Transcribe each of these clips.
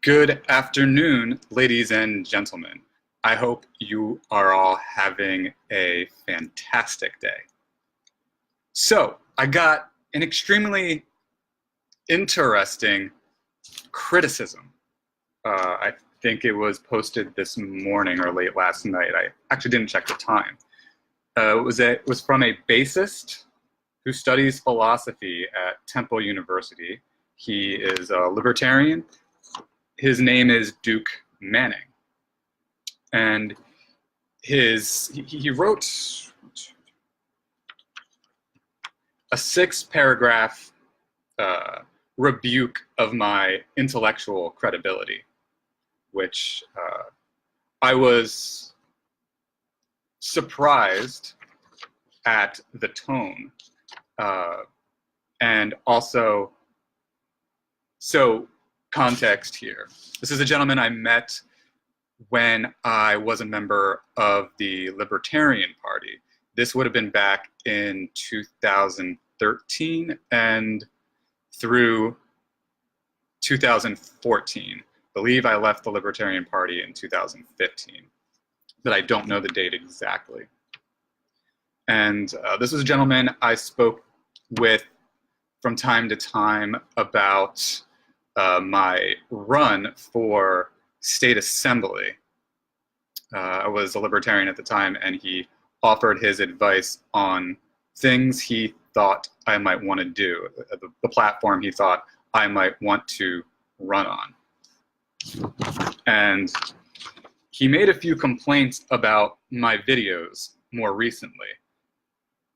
Good afternoon, ladies and gentlemen. I hope you are all having a fantastic day. So, I got an extremely interesting criticism. I think it was posted this morning or late last night. I actually didn't check the time. It was from a bassist who studies philosophy at Temple University. He is a libertarian. His name is Duke Manning, and he wrote a 6-paragraph rebuke of my intellectual credibility, which I was surprised at the tone, and also, so context here. This is a gentleman I met when I was a member of the Libertarian Party. This would have been back in 2013 and through 2014. I believe I left the Libertarian Party in 2015, but I don't know the date exactly. And this was a gentleman I spoke with from time to time about my run for state assembly. I was a libertarian at the time, and he offered his advice on things he thought I might want to do, the platform he thought I might want to run on. And he made a few complaints about my videos more recently.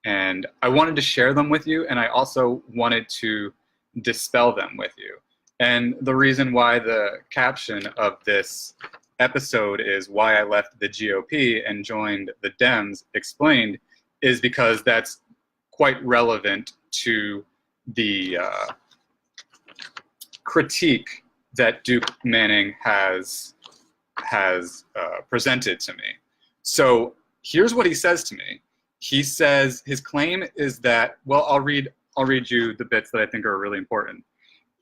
And I wanted to share them with you, and I also wanted to dispel them with you. And the reason why the caption of this episode is why I left the GOP and joined the Dems explained is because that's quite relevant to the critique that Duke Manning has presented to me. So here's what he says to me. He says his claim is that, well, I'll read you the bits that I think are really important.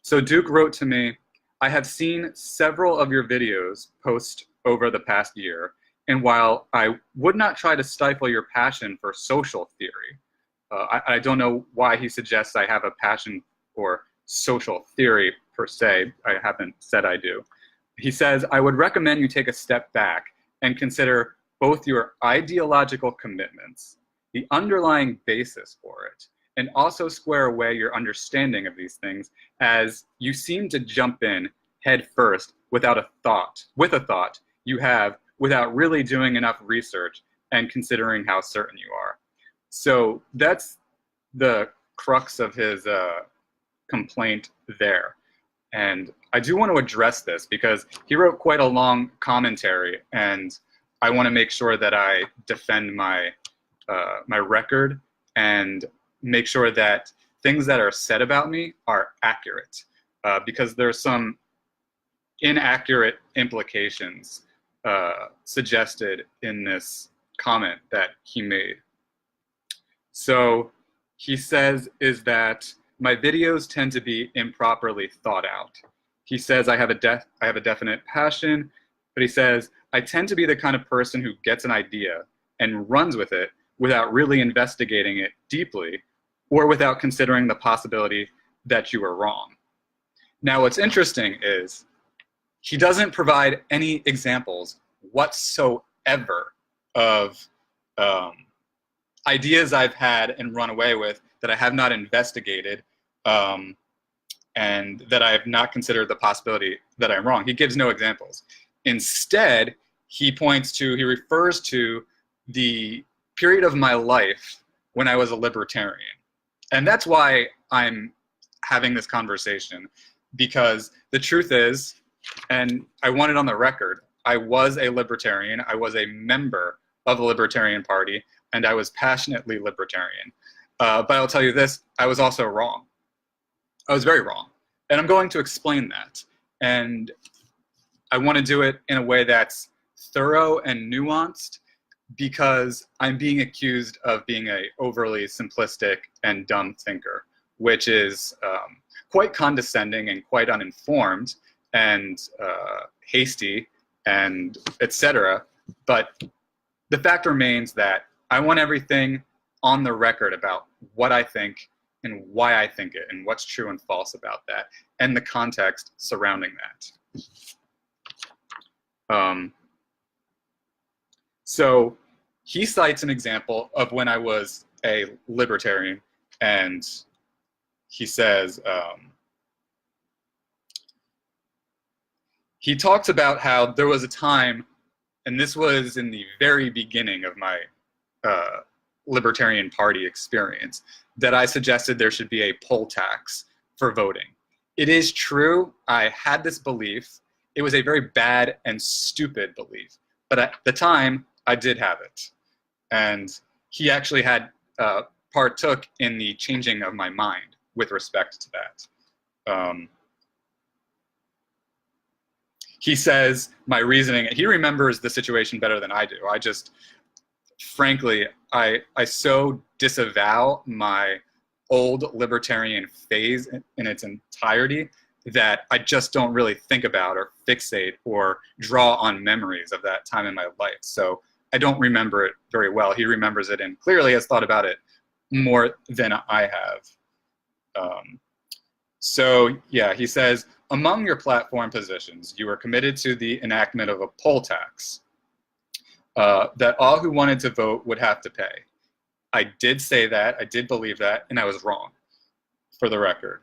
So Duke wrote to me, I have seen several of your videos post over the past year, and while I would not try to stifle your passion for social theory, I don't know why he suggests I have a passion for social theory per se. I haven't said I do. He says, I would recommend you take a step back and consider both your ideological commitments, the underlying basis for it, and also square away your understanding of these things, as you seem to jump in head first with a thought you have without really doing enough research and considering how certain you are. So that's the crux of his complaint there. And I do want to address this because he wrote quite a long commentary, and I want to make sure that I defend my record and make sure that things that are said about me are accurate, because there's some inaccurate implications suggested in this comment that he made. So he says is that my videos tend to be improperly thought out. He says I have a definite passion, but he says I tend to be the kind of person who gets an idea and runs with it without really investigating it deeply, or without considering the possibility that you are wrong. Now, what's interesting is he doesn't provide any examples whatsoever of ideas I've had and run away with that I have not investigated, and that I have not considered the possibility that I'm wrong. He gives no examples. Instead, he refers to the period of my life when I was a libertarian. And that's why I'm having this conversation, because the truth is, and I want it on the record, I was a libertarian, I was a member of the Libertarian Party, and I was passionately libertarian. But I'll tell you this, I was also wrong. I was very wrong. And I'm going to explain that. And I want to do it in a way that's thorough and nuanced, because I'm being accused of being an overly simplistic and dumb thinker, which is quite condescending and quite uninformed, and hasty and etc. But the fact remains that I want everything on the record about what I think and why I think it and what's true and false about that and the context surrounding that. So he cites an example of when I was a libertarian, and he says, he talks about how there was a time, and this was in the very beginning of my Libertarian Party experience, that I suggested there should be a poll tax for voting. It is true, I had this belief. It was a very bad and stupid belief, but at the time, I did have it. And he actually had partook in the changing of my mind with respect to that. He says my reasoning, he remembers the situation better than I do. I just, frankly, I so disavow my old libertarian phase in its entirety that I just don't really think about or fixate or draw on memories of that time in my life. So I don't remember it very well. He remembers it and clearly has thought about it more than I have. So yeah, he says, among your platform positions, you are committed to the enactment of a poll tax that all who wanted to vote would have to pay. I did say that, I did believe that, and I was wrong, for the record.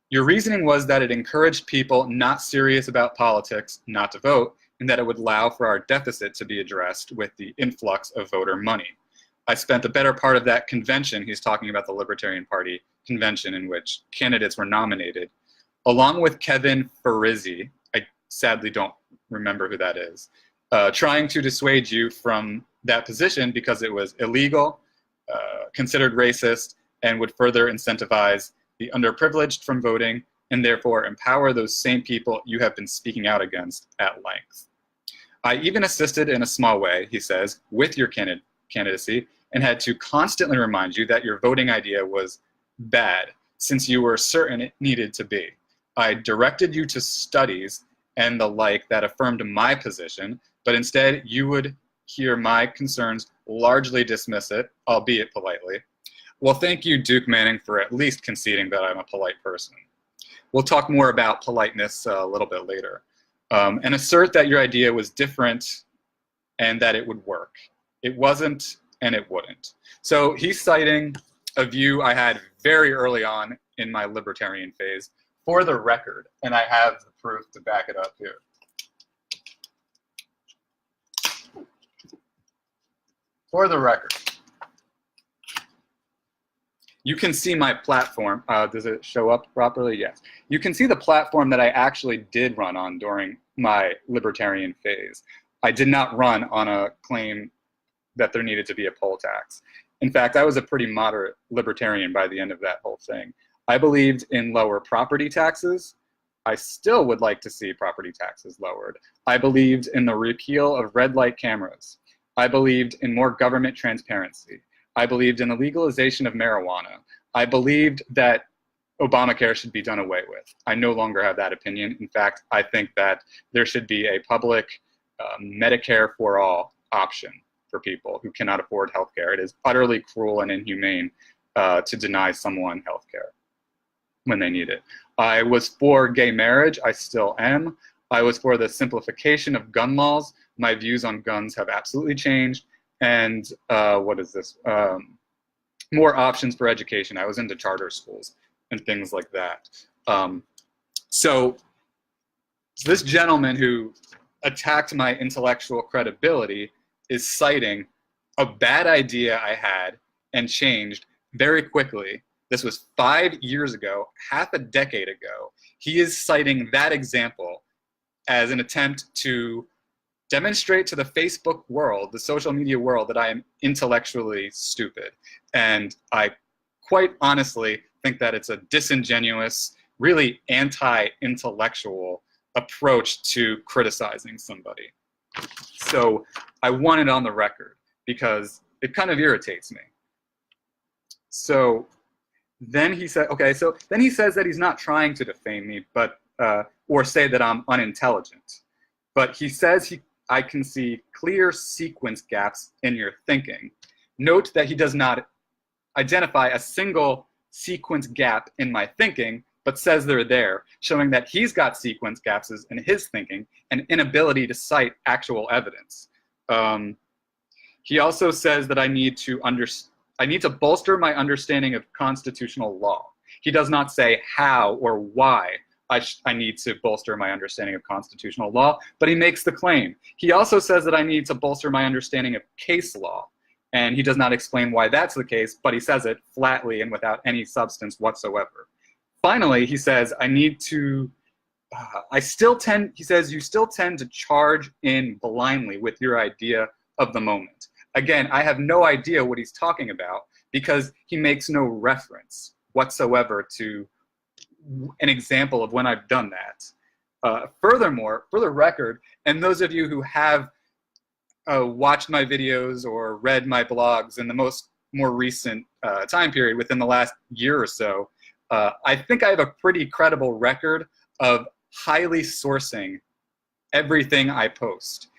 Your reasoning was that it encouraged people not serious about politics not to vote, and that it would allow for our deficit to be addressed with the influx of voter money. I spent the better part of that convention, he's talking about the Libertarian Party convention in which candidates were nominated, along with Kevin Farizzi, I sadly don't remember who that is, trying to dissuade you from that position because it was illegal, considered racist, and would further incentivize the underprivileged from voting and therefore empower those same people you have been speaking out against at length. I even assisted in a small way, he says, with your candidacy and had to constantly remind you that your voting idea was bad since you were certain it needed to be. I directed you to studies and the like that affirmed my position, but instead you would hear my concerns largely dismiss it, albeit politely. Well, thank you, Duke Manning, for at least conceding that I'm a polite person. We'll talk more about politeness a little bit later. And assert that your idea was different and that it would work. It wasn't and it wouldn't. So he's citing a view I had very early on in my libertarian phase, for the record, and I have the proof to back it up here. For the record, you can see my platform. Does it show up properly? Yes. You can see the platform that I actually did run on during my libertarian phase. I did not run on a claim that there needed to be a poll tax. In fact, I was a pretty moderate libertarian by the end of that whole thing. I believed in lower property taxes. I still would like to see property taxes lowered. I believed in the repeal of red light cameras. I believed in more government transparency. I believed in the legalization of marijuana. I believed that Obamacare should be done away with. I no longer have that opinion. In fact, I think that there should be a public Medicare for all option for people who cannot afford healthcare. It is utterly cruel and inhumane to deny someone healthcare when they need it. I was for gay marriage. I still am. I was for the simplification of gun laws. My views on guns have absolutely changed. And what is this? More options for education. I was into charter schools and things like that. So this gentleman who attacked my intellectual credibility is citing a bad idea I had and changed very quickly. This was 5 years ago, half a decade ago. He is citing that example as an attempt to demonstrate to the Facebook world, the social media world, that I am intellectually stupid. And I quite honestly think that it's a disingenuous, really anti-intellectual approach to criticizing somebody. So I want it on the record because it kind of irritates me. So then he said, okay, so then he says that he's not trying to defame me, but or say that I'm unintelligent. But he says I can see clear sequence gaps in your thinking. Note that he does not identify a single sequence gap in my thinking, but says they're there, showing that he's got sequence gaps in his thinking and inability to cite actual evidence. He also says that I need to bolster my understanding of constitutional law. He does not say how or why I need to bolster my understanding of constitutional law, but he makes the claim. He also says that I need to bolster my understanding of case law, and he does not explain why that's the case, but he says it flatly and without any substance whatsoever. Finally, he says, you still tend to charge in blindly with your idea of the moment. Again, I have no idea what he's talking about because he makes no reference whatsoever to an example of when I've done that. Furthermore, for the record, and those of you who have watched my videos or read my blogs in the more recent time period within the last year or so, I think I have a pretty credible record of highly sourcing everything I post.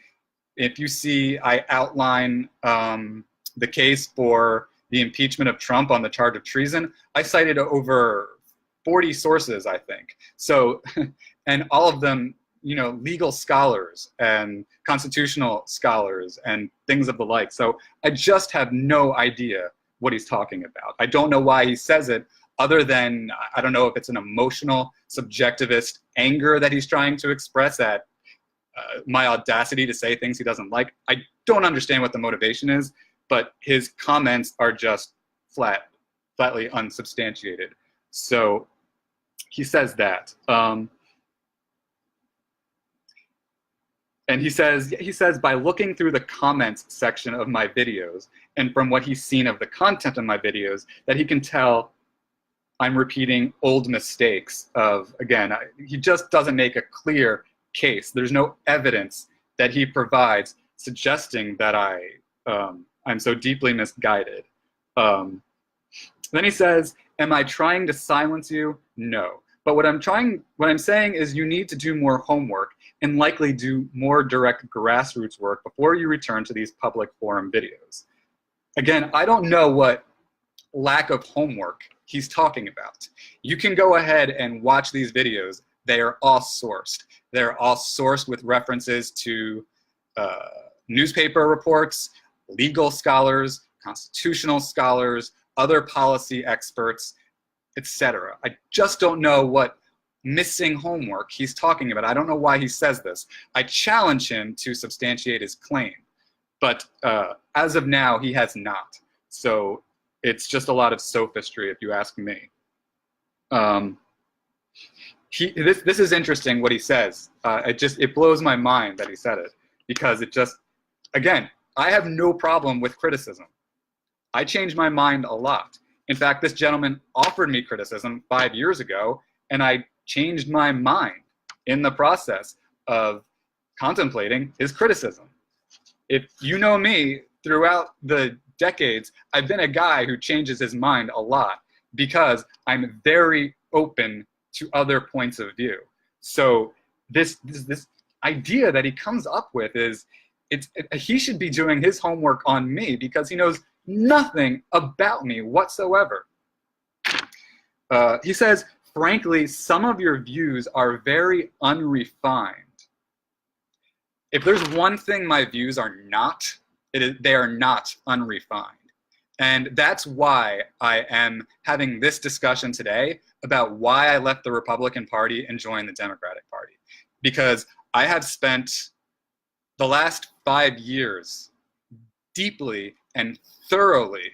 If you see, I outline the case for the impeachment of Trump on the charge of treason. I cited over 40 sources, I think. So, and all of them, legal scholars and constitutional scholars and things of the like. So I just have no idea what he's talking about. I don't know why he says it, other than, I don't know if it's an emotional, subjectivist anger that he's trying to express at my audacity to say things he doesn't like. I don't understand what the motivation is, but his comments are just flatly unsubstantiated. So he says that. And he says by looking through the comments section of my videos and from what he's seen of the content of my videos, that he can tell I'm repeating old mistakes he just doesn't make a clear case. There's no evidence that he provides suggesting that I'm so deeply misguided. Then he says, am I trying to silence you? No. But what I'm saying is you need to do more homework and likely do more direct grassroots work before you return to these public forum videos. Again, I don't know what lack of homework he's talking about. You can go ahead and watch these videos. They are all sourced. They're all sourced with references to newspaper reports, legal scholars, constitutional scholars, other policy experts, etc. I just don't know what missing homework he's talking about. I don't know why he says this. I challenge him to substantiate his claim, but as of now, he has not. So it's just a lot of sophistry, if you ask me. This is interesting what he says. It blows my mind that he said it, because again, I have no problem with criticism. I change my mind a lot. In fact, this gentleman offered me criticism 5 years ago, and I changed my mind in the process of contemplating his criticism. If you know me, throughout the decades, I've been a guy who changes his mind a lot because I'm very open to other points of view. So this idea that he comes up with is, he should be doing his homework on me because he knows nothing about me whatsoever. He says, frankly, some of your views are very unrefined. If there's one thing my views are not, they are not unrefined. And that's why I am having this discussion today about why I left the Republican Party and joined the Democratic Party. Because I have spent the last 5 years deeply and thoroughly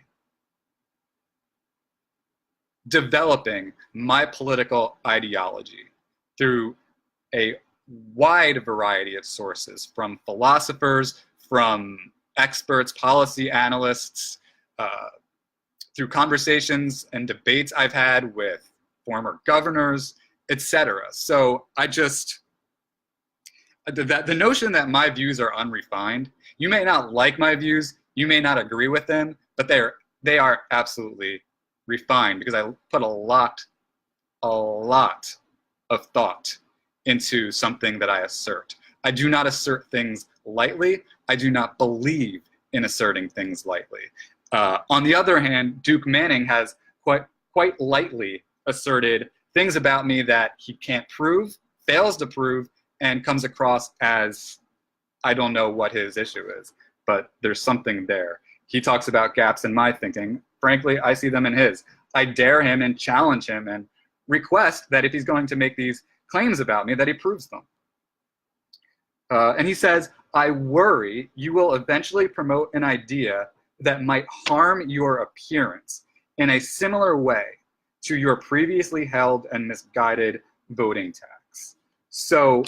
developing my political ideology through a wide variety of sources, from philosophers, from experts, policy analysts, through conversations and debates I've had with former governors, etc. So the notion that my views are unrefined, you may not like my views, you may not agree with them, but they are absolutely refined because I put a lot of thought into something that I assert. I do not assert things lightly. I do not believe in asserting things lightly. On the other hand, Duke Manning has quite lightly asserted things about me that he can't prove, fails to prove, and comes across as, I don't know what his issue is, but there's something there. He talks about gaps in my thinking. Frankly, I see them in his. I dare him and challenge him and request that if he's going to make these claims about me, that he proves them. And he says, I worry you will eventually promote an idea that might harm your appearance in a similar way to your previously held and misguided voting tax. So,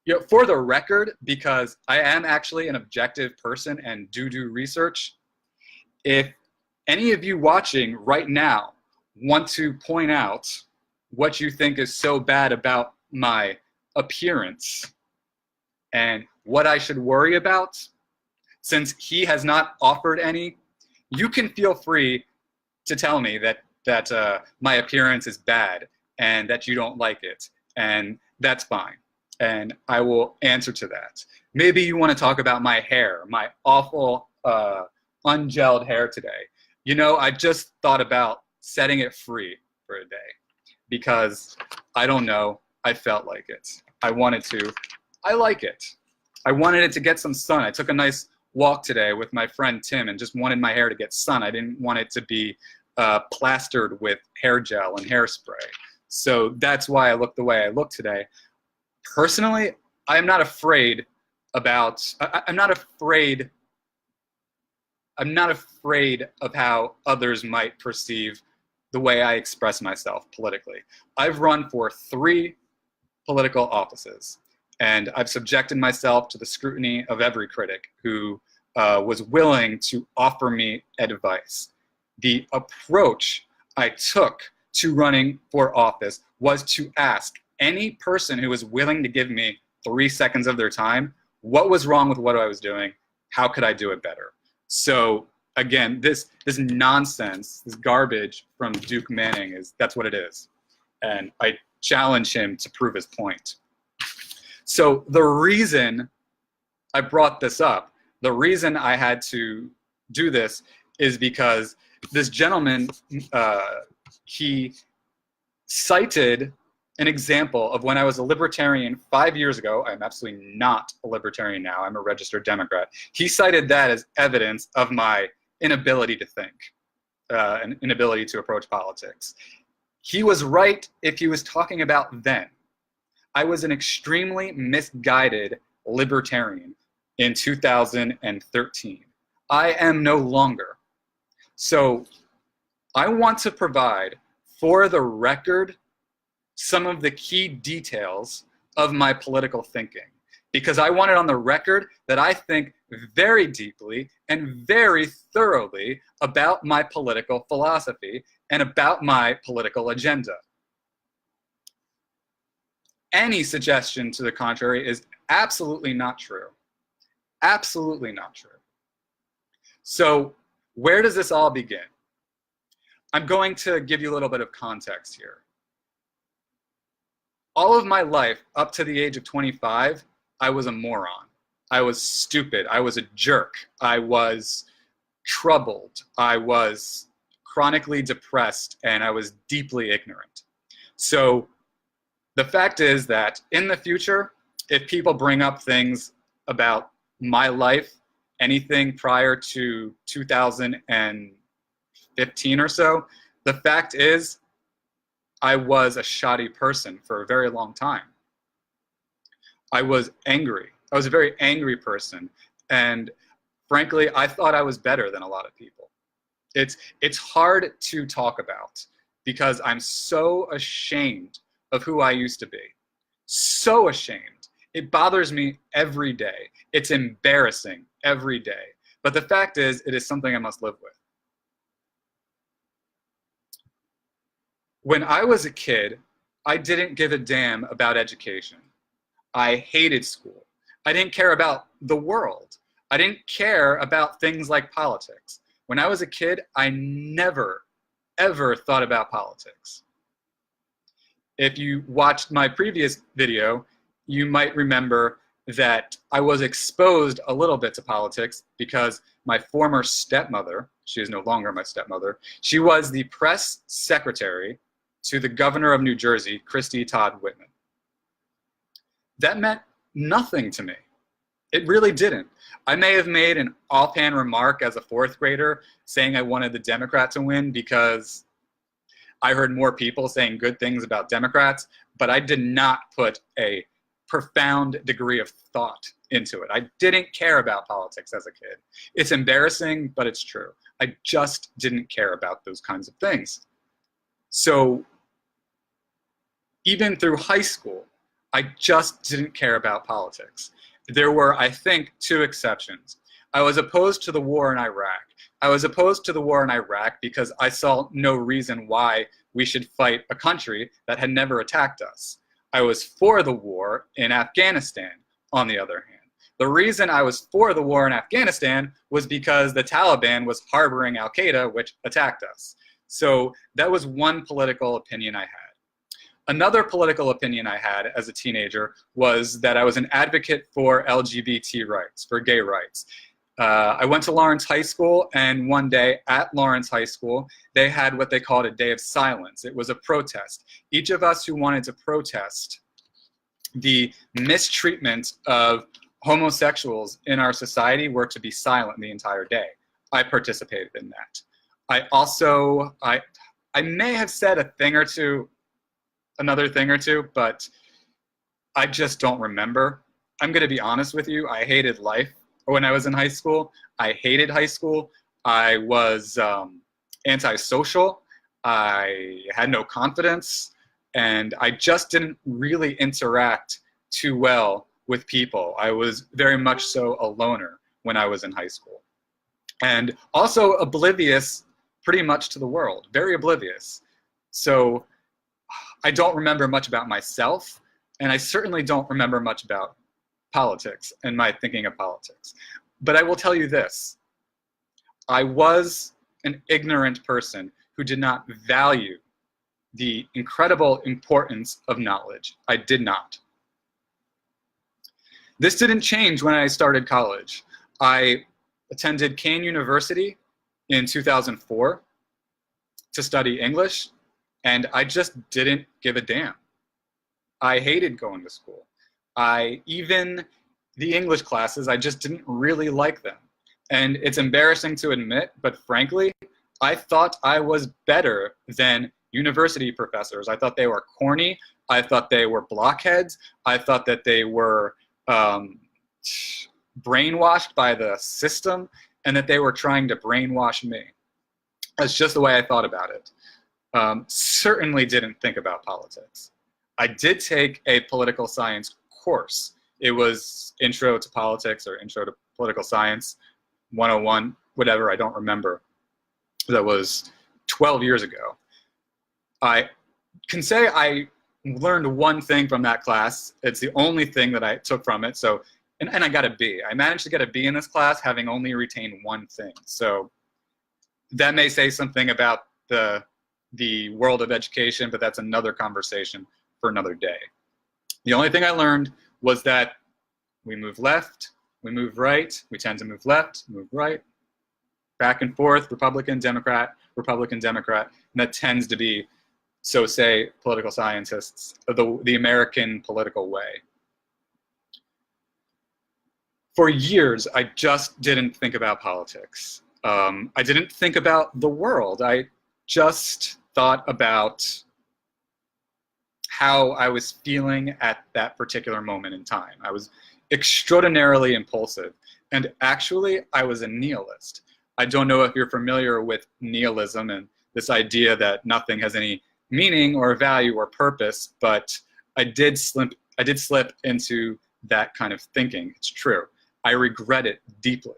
you know, for the record, because I am actually an objective person and do research, if any of you watching right now want to point out what you think is so bad about my appearance and what I should worry about, since he has not offered any, you can feel free to tell me that my appearance is bad and that you don't like it, and that's fine. And I will answer to that. Maybe you want to talk about my hair, my awful ungelled hair today. You know, I just thought about setting it free for a day because, I don't know, I felt like it. I wanted to. I like it. I wanted it to get some sun. I took a nice walk today with my friend Tim and just wanted my hair to get sun. I didn't want it to be plastered with hair gel and hairspray. So that's why I look the way I look today. Personally, I'm not afraid about, I'm not afraid of how others might perceive the way I express myself politically. I've run for 3 political offices, and I've subjected myself to the scrutiny of every critic who was willing to offer me advice. The approach I took to running for office was to ask any person who was willing to give me 3 seconds of their time, what was wrong with what I was doing? How could I do it better? So again, this nonsense, this garbage from Duke Manning, that's what it is. And I challenge him to prove his point. So the reason I brought this up, the reason I had to do this is because this gentleman, he cited an example of when I was a libertarian 5 years ago. I'm absolutely not a libertarian now. I'm a registered Democrat. He cited that as evidence of my inability to think, and inability to approach politics. He was right if he was talking about then. I was an extremely misguided libertarian in 2013. I am no longer. So I want to provide, for the record, some of the key details of my political thinking, because I want it on the record that I think very deeply and very thoroughly about my political philosophy and about my political agenda. Any suggestion to the contrary is absolutely not true. Absolutely not true. So where does this all begin? I'm going to give you a little bit of context here. All of my life, up to the age of 25, I was a moron. I was stupid. I was a jerk. I was troubled. I was chronically depressed, and I was deeply ignorant. So the fact is that in the future, if people bring up things about my life, anything prior to 2015 or so, the fact is I was a shoddy person for a very long time. I was angry. I was a very angry person. And frankly, I thought I was better than a lot of people. It's hard to talk about because I'm so ashamed of who I used to be. So ashamed. It bothers me every day. It's embarrassing every day. But the fact is, it is something I must live with. When I was a kid, I didn't give a damn about education. I hated school. I didn't care about the world. I didn't care about things like politics. When I was a kid, I never, ever thought about politics. If you watched my previous video, you might remember that I was exposed a little bit to politics because my former stepmother, she is no longer my stepmother, she was the press secretary to the governor of New Jersey, Christie Todd Whitman. That meant nothing to me. It really didn't. I may have made an offhand remark as a fourth grader saying I wanted the Democrat to win because I heard more people saying good things about Democrats, but I did not put a profound degree of thought into it. I didn't care about politics as a kid. It's embarrassing, but it's true. I just didn't care about those kinds of things. So even through high school, I just didn't care about politics. There were, I think, two exceptions. I was opposed to the war in Iraq. I was opposed to the war in Iraq because I saw no reason why we should fight a country that had never attacked us. I was for the war in Afghanistan, on the other hand. The reason I was for the war in Afghanistan was because the Taliban was harboring Al-Qaeda, which attacked us. So that was one political opinion I had. Another political opinion I had as a teenager was that I was an advocate for LGBT rights, for gay rights. I went to Lawrence High School, and one day at Lawrence High School, they had what they called a day of silence. It was a protest. Each of us who wanted to protest the mistreatment of homosexuals in our society were to be silent the entire day. I participated in that. I may have said another thing or two, but I just don't remember. I'm going to be honest with you. I hated life when I was in high school. I hated high school. I was antisocial. I had no confidence, and I just didn't really interact too well with people. I was very much so a loner when I was in high school, and also oblivious pretty much to the world, very oblivious. So I don't remember much about myself, and I certainly don't remember much about politics and my thinking of politics. But I will tell you this. I was an ignorant person who did not value the incredible importance of knowledge. I did not. This didn't change when I started college. I attended Kane University in 2004 to study English, and I just didn't give a damn. I hated going to school. Even the English classes, I just didn't really like them. And it's embarrassing to admit, but frankly, I thought I was better than university professors. I thought they were corny. I thought they were blockheads. I thought that they were brainwashed by the system and that they were trying to brainwash me. That's just the way I thought about it. Certainly didn't think about politics. I did take a political science course. It was Intro to Politics or Intro to Political Science 101, whatever, I don't remember. That was 12 years ago. I can say I learned one thing from that class. It's the only thing that I took from it. So, and I got a B. I managed to get a B in this class having only retained one thing. So that may say something about the world of education, but that's another conversation for another day. The only thing I learned was that we move left, we move right, we tend to move left, move right, back and forth, Republican, Democrat, Republican, Democrat, and that tends to be, so say political scientists, the American political way. For years, I just didn't think about politics. I didn't think about the world. I just thought about how I was feeling at that particular moment in time. I was extraordinarily impulsive, and actually I was a nihilist. I don't know if you're familiar with nihilism and this idea that nothing has any meaning or value or purpose, but I did slip into that kind of thinking. It's true. I regret it deeply.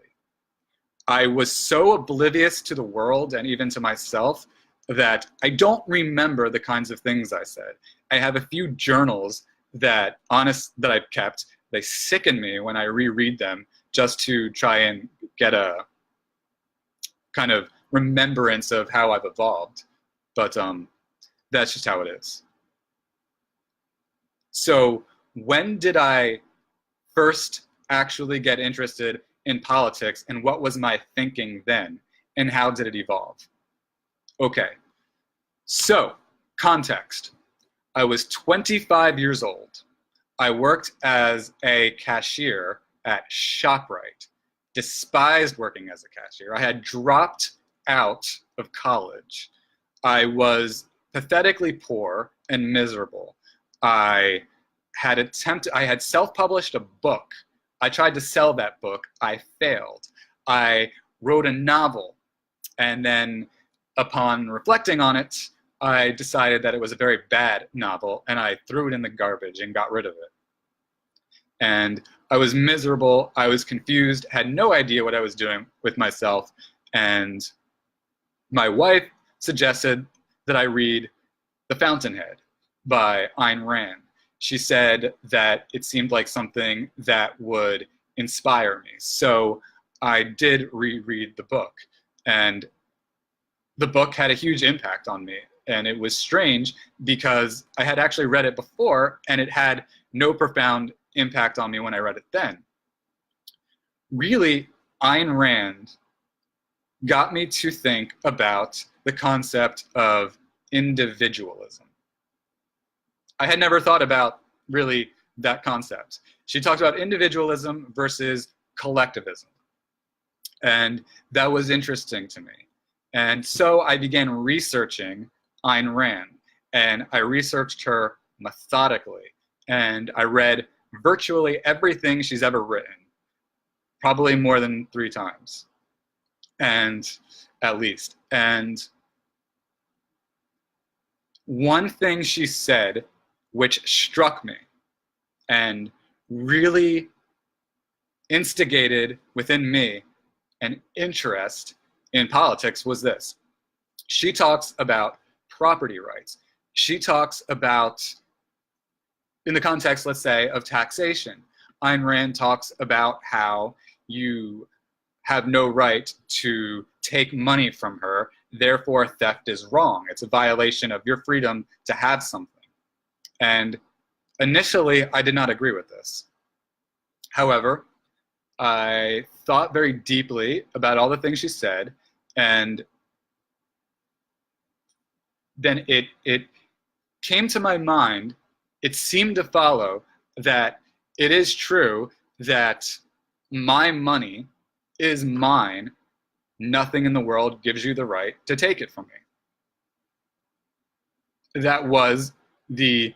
I was so oblivious to the world and even to myself that I don't remember the kinds of things I said. I have a few journals that I've kept. They sicken me when I reread them just to try and get a kind of remembrance of how I've evolved. But that's just how it is. So when did I first actually get interested in politics, and what was my thinking then, and how did it evolve? Okay, so context. I was 25 years old. I worked as a cashier at ShopRite. Despised working as a cashier. I had dropped out of college. I was pathetically poor and miserable. I had self-published a book. I tried to sell that book. I failed. I wrote a novel, and then upon reflecting on it, I decided that it was a very bad novel, and I threw it in the garbage and got rid of it. And I was miserable, I was confused, had no idea what I was doing with myself, and my wife suggested that I read The Fountainhead by Ayn Rand. She said that it seemed like something that would inspire me. So I did reread the book, and the book had a huge impact on me. And it was strange because I had actually read it before, and it had no profound impact on me when I read it then. Really, Ayn Rand got me to think about the concept of individualism. I had never thought about really that concept. She talked about individualism versus collectivism. And that was interesting to me. And so I began researching Ayn Rand, and I researched her methodically, and I read virtually everything she's ever written, probably more than 3 times, and at least. And one thing she said which struck me and really instigated within me an interest in politics was this. She talks about property rights. She talks about, in the context, let's say, of taxation. Ayn Rand talks about how you have no right to take money from her, therefore theft is wrong. It's a violation of your freedom to have something. And initially, I did not agree with this. However, I thought very deeply about all the things she said, and then it came to my mind, it seemed to follow that it is true that my money is mine. Nothing in the world gives you the right to take it from me. That was the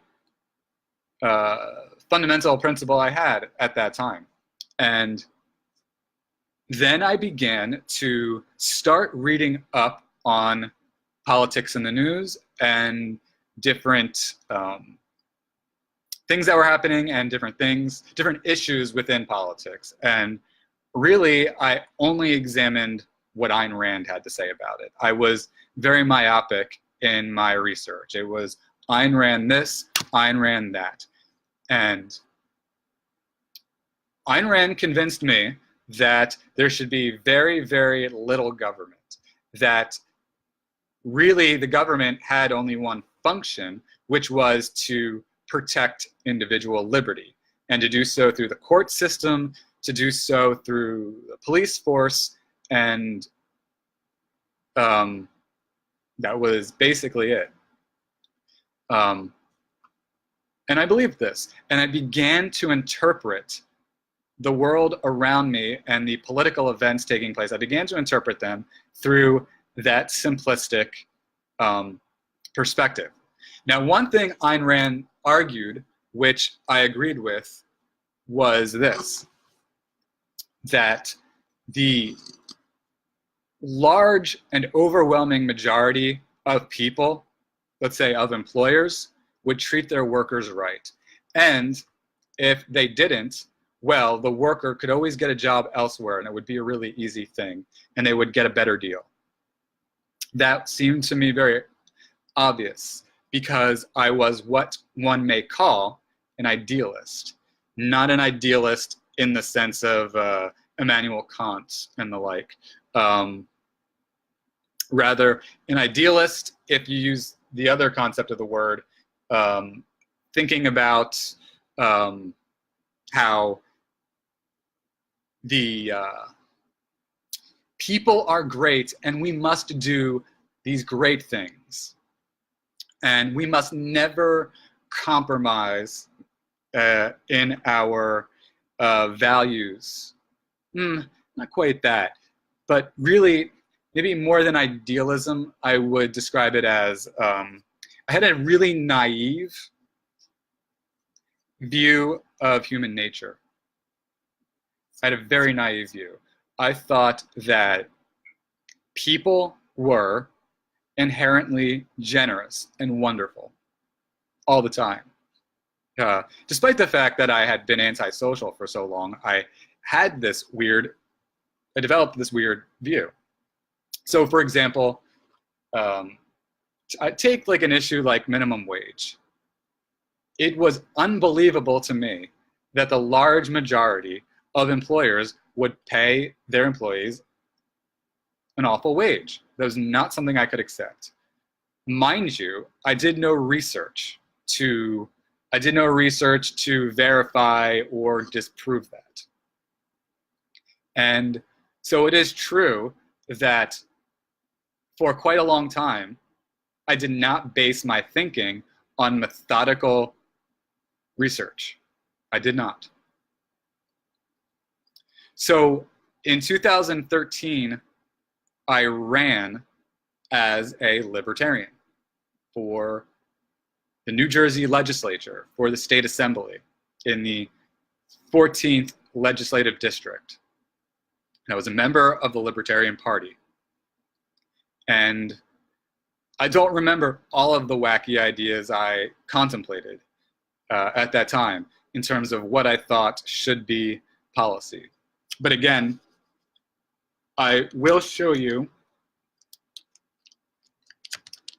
fundamental principle I had at that time. And then I began to start reading up on politics in the news and different things that were happening and different issues within politics. And really, I only examined what Ayn Rand had to say about it. I was very myopic in my research. It was Ayn Rand this, Ayn Rand that. And Ayn Rand convinced me that there should be very, very little government, that really the government had only one function, which was to protect individual liberty, and to do so through the court system, to do so through the police force, and that was basically it. And I believed this, and I began to interpret the world around me and the political events taking place. I began to interpret them through that simplistic perspective. Now, one thing Ayn Rand argued, which I agreed with, was this, that the large and overwhelming majority of people, let's say of employers, would treat their workers right. And if they didn't, well, the worker could always get a job elsewhere, and it would be a really easy thing, and they would get a better deal. That seemed to me very obvious, because I was what one may call an idealist. Not an idealist in the sense of Immanuel Kant and the like. Rather, an idealist, if you use the other concept of the word, thinking about how the people are great and we must do these great things. And we must never compromise in our values. Not quite that, but really, maybe more than idealism, I would describe it as I had a really naive view of human nature. I had a very naive view. I thought that people were inherently generous and wonderful all the time. Despite the fact that I had been antisocial for so long, I developed this weird view. So for example, I take like an issue like minimum wage. It was unbelievable to me that the large majority of employers would pay their employees an awful wage. That was not something I could accept. Mind you, I did no research to verify or disprove that. And so it is true that for quite a long time, I did not base my thinking on methodical research. I did not. So in 2013, I ran as a libertarian for the New Jersey legislature, for the state assembly in the 14th legislative district. And I was a member of the Libertarian Party. And I don't remember all of the wacky ideas I contemplated at that time in terms of what I thought should be policy. But again, I will show you.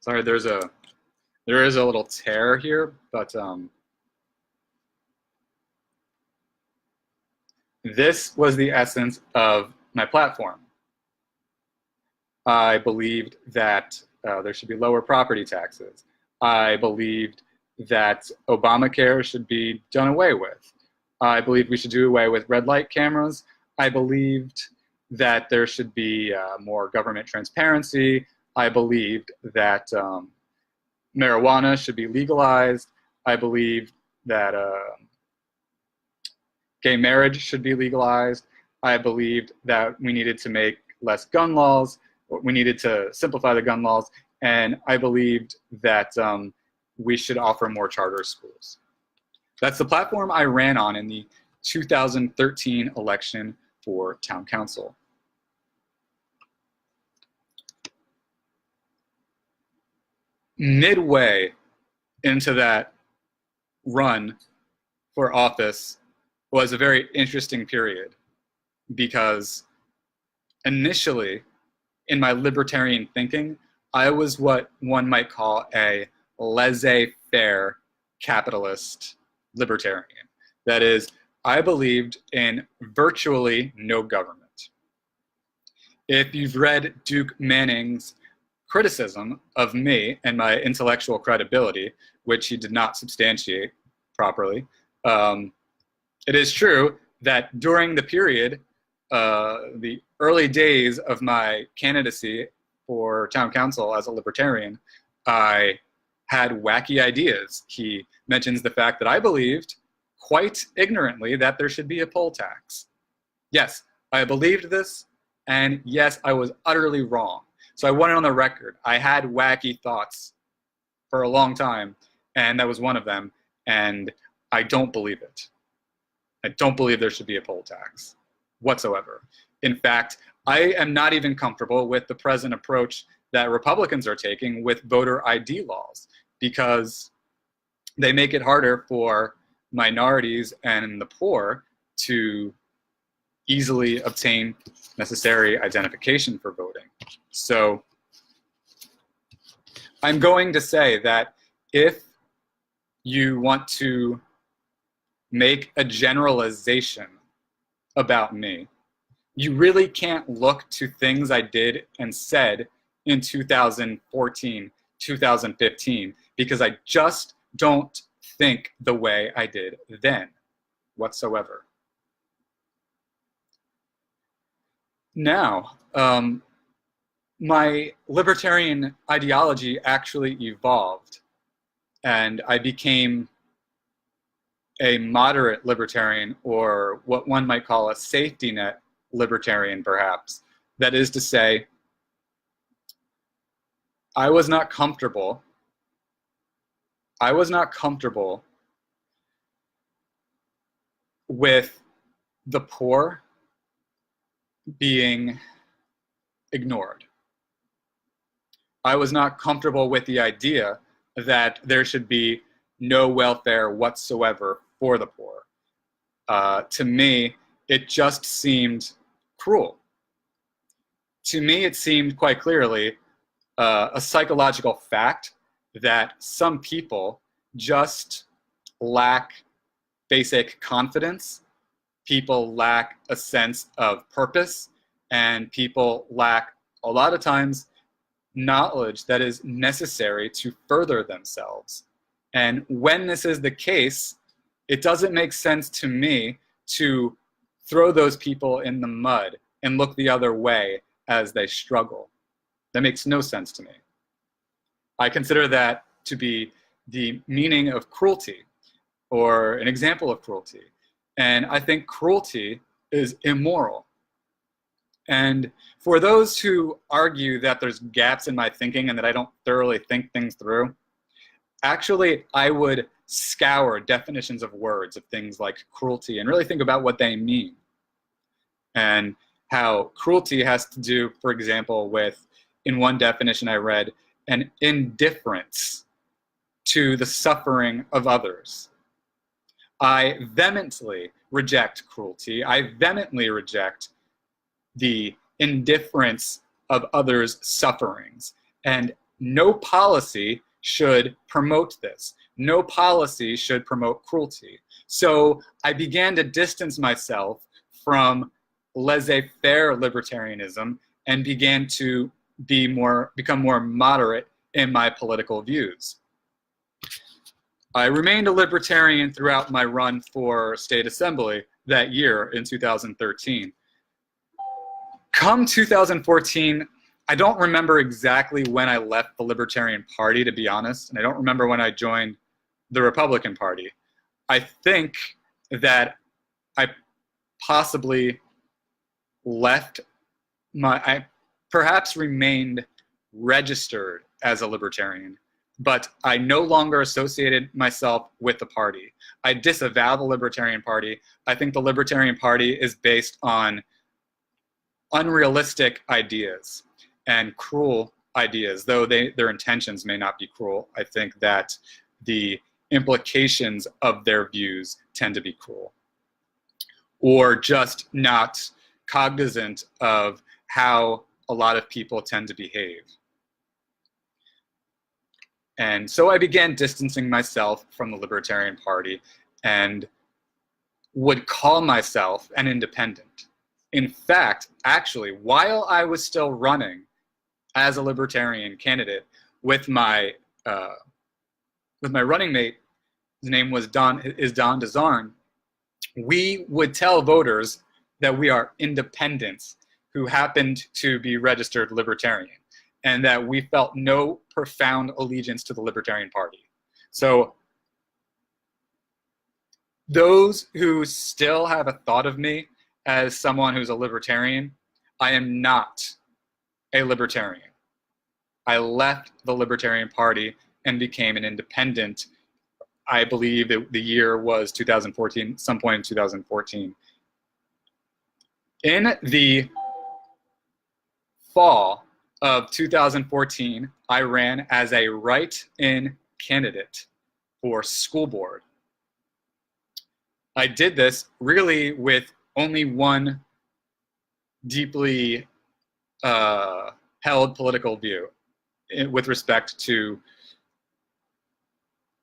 Sorry, there is a little tear here, but this was the essence of my platform. I believed that there should be lower property taxes. I believed that Obamacare should be done away with. I believed we should do away with red light cameras. I believed that there should be more government transparency. I believed that marijuana should be legalized. I believed that gay marriage should be legalized. I believed that we needed to make less gun laws. We needed to simplify the gun laws. And I believed that we should offer more charter schools. That's the platform I ran on in the 2013 election for town council. Midway into that run for office was a very interesting period because initially in my libertarian thinking, I was what one might call a laissez-faire capitalist libertarian. That is, I believed in virtually no government. If you've read Duke Manning's criticism of me and my intellectual credibility, which he did not substantiate properly, it is true that during the period, the early days of my candidacy for town council as a libertarian, I had wacky ideas. He mentions the fact that I believed, quite ignorantly, that there should be a poll tax. Yes, I believed this, and yes, I was utterly wrong. So I went on the record. I had wacky thoughts for a long time, and that was one of them, and I don't believe it. I don't believe there should be a poll tax whatsoever. In fact, I am not even comfortable with the present approach that Republicans are taking with voter ID laws because they make it harder for minorities and the poor to easily obtain necessary identification for voting. So I'm going to say that if you want to make a generalization about me, you really can't look to things I did and said in 2014, 2015, because I just don't think the way I did then whatsoever. Now, my libertarian ideology actually evolved, and I became a moderate libertarian, or what one might call a safety net libertarian, perhaps. That is to say, I was not comfortable with the poor being ignored. I was not comfortable with the idea that there should be no welfare whatsoever for the poor. To me, it just seemed cruel. To me, it seemed quite clearly a psychological fact that some people just lack basic confidence, people lack a sense of purpose, and people lack, a lot of times, knowledge that is necessary to further themselves. And when this is the case, it doesn't make sense to me to throw those people in the mud and look the other way as they struggle. That makes no sense to me. I consider that to be the meaning of cruelty, or an example of cruelty. And I think cruelty is immoral. And for those who argue that there's gaps in my thinking and that I don't thoroughly think things through, actually, I would scour definitions of words of things like cruelty and really think about what they mean. And how cruelty has to do, for example, with, in one definition I read, an indifference to the suffering of others. I vehemently reject cruelty. I vehemently reject the indifference of others' sufferings. And no policy should promote this. No policy should promote cruelty. So I began to distance myself from laissez-faire libertarianism and began to become more moderate in my political views. I remained a libertarian throughout my run for state assembly that year in 2013. Come 2014, I don't remember exactly when I left the Libertarian Party, to be honest, and I don't remember when I joined the Republican Party. I think that I possibly I perhaps remained registered as a libertarian, but I no longer associated myself with the party. I disavow the Libertarian Party. I think the Libertarian Party is based on unrealistic ideas and cruel ideas, though their intentions may not be cruel. I think that the implications of their views tend to be cruel, or just not cognizant of how a lot of people tend to behave. And so I began distancing myself from the Libertarian Party and would call myself an independent. In fact, actually, while I was still running as a Libertarian candidate with my running mate, his name was Don DeZarn, we would tell voters that we are independents who happened to be registered Libertarian, and that we felt no profound allegiance to the Libertarian Party. So those who still have a thought of me as someone who's a libertarian, I am not a libertarian. I left the Libertarian Party and became an independent. I believe the year was 2014, some point in 2014. In the fall of 2014, I ran as a write-in candidate for school board. I did this really with only one deeply held political view with respect to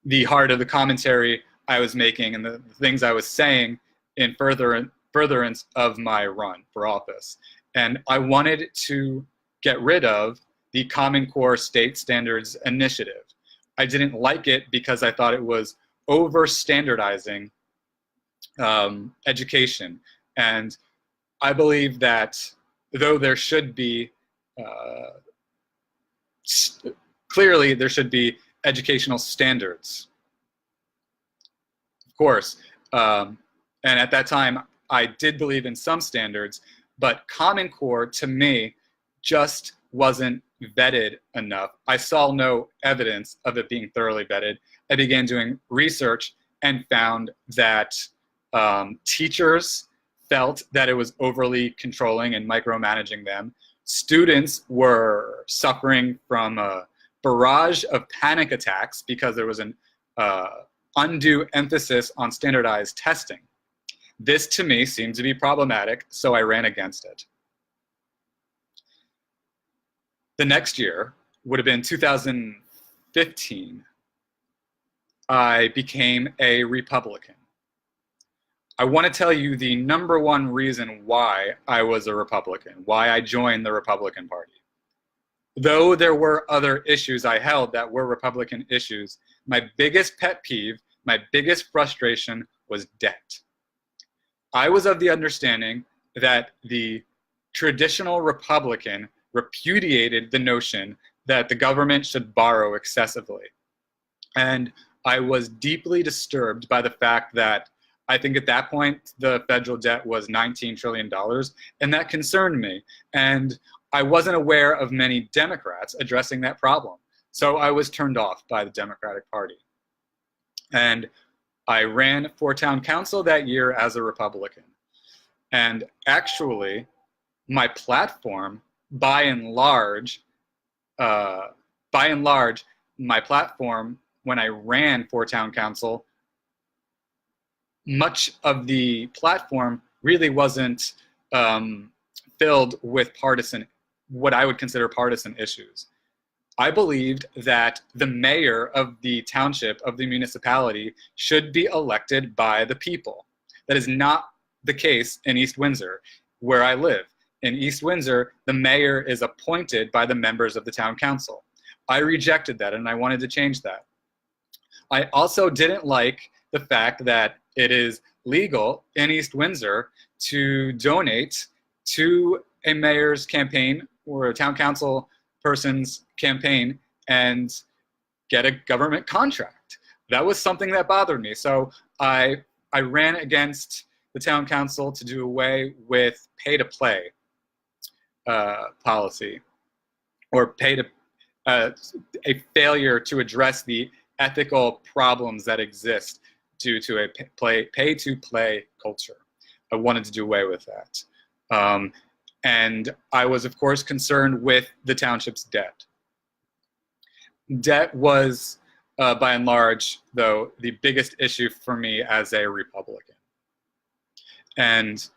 the heart of the commentary I was making and the things I was saying in furtherance of my run for office. And I wanted to get rid of the Common Core State Standards Initiative. I didn't like it because I thought it was over-standardizing education. And I believe that though there should be, clearly there should be educational standards, of course. And at that time, I did believe in some standards, but Common Core, to me, just wasn't vetted enough. I saw no evidence of it being thoroughly vetted. I began doing research and found that teachers felt that it was overly controlling and micromanaging them. Students were suffering from a barrage of panic attacks because there was an undue emphasis on standardized testing. This, to me, seemed to be problematic, so I ran against it. The next year would have been 2015. I became a Republican. I want to tell you the number one reason why I was a Republican, why I joined the Republican Party. Though there were other issues I held that were Republican issues, my biggest pet peeve, my biggest frustration was debt. I was of the understanding that the traditional Republican repudiated the notion that the government should borrow excessively. And I was deeply disturbed by the fact that I think at that point the federal debt was $19 trillion, and that concerned me. And I wasn't aware of many Democrats addressing that problem. So I was turned off by the Democratic Party. And I ran for town council that year as a Republican. And actually, my platform, by and large, my platform when I ran for town council, much of the platform really wasn't filled with what I would consider partisan issues. I believed that the mayor of the township, of the municipality, should be elected by the people. That is not the case in East Windsor, where I live. In East Windsor, the mayor is appointed by the members of the town council. I rejected that, and I wanted to change that. I also didn't like the fact that it is legal in East Windsor to donate to a mayor's campaign or a town council person's campaign and get a government contract. That was something that bothered me. So I ran against the town council to do away with pay-to-play policy, or a failure to address the ethical problems that exist due to a pay-to-play culture. I wanted to do away with that. And I was, of course, concerned with the township's debt. Debt was, by and large, though, the biggest issue for me as a Republican. And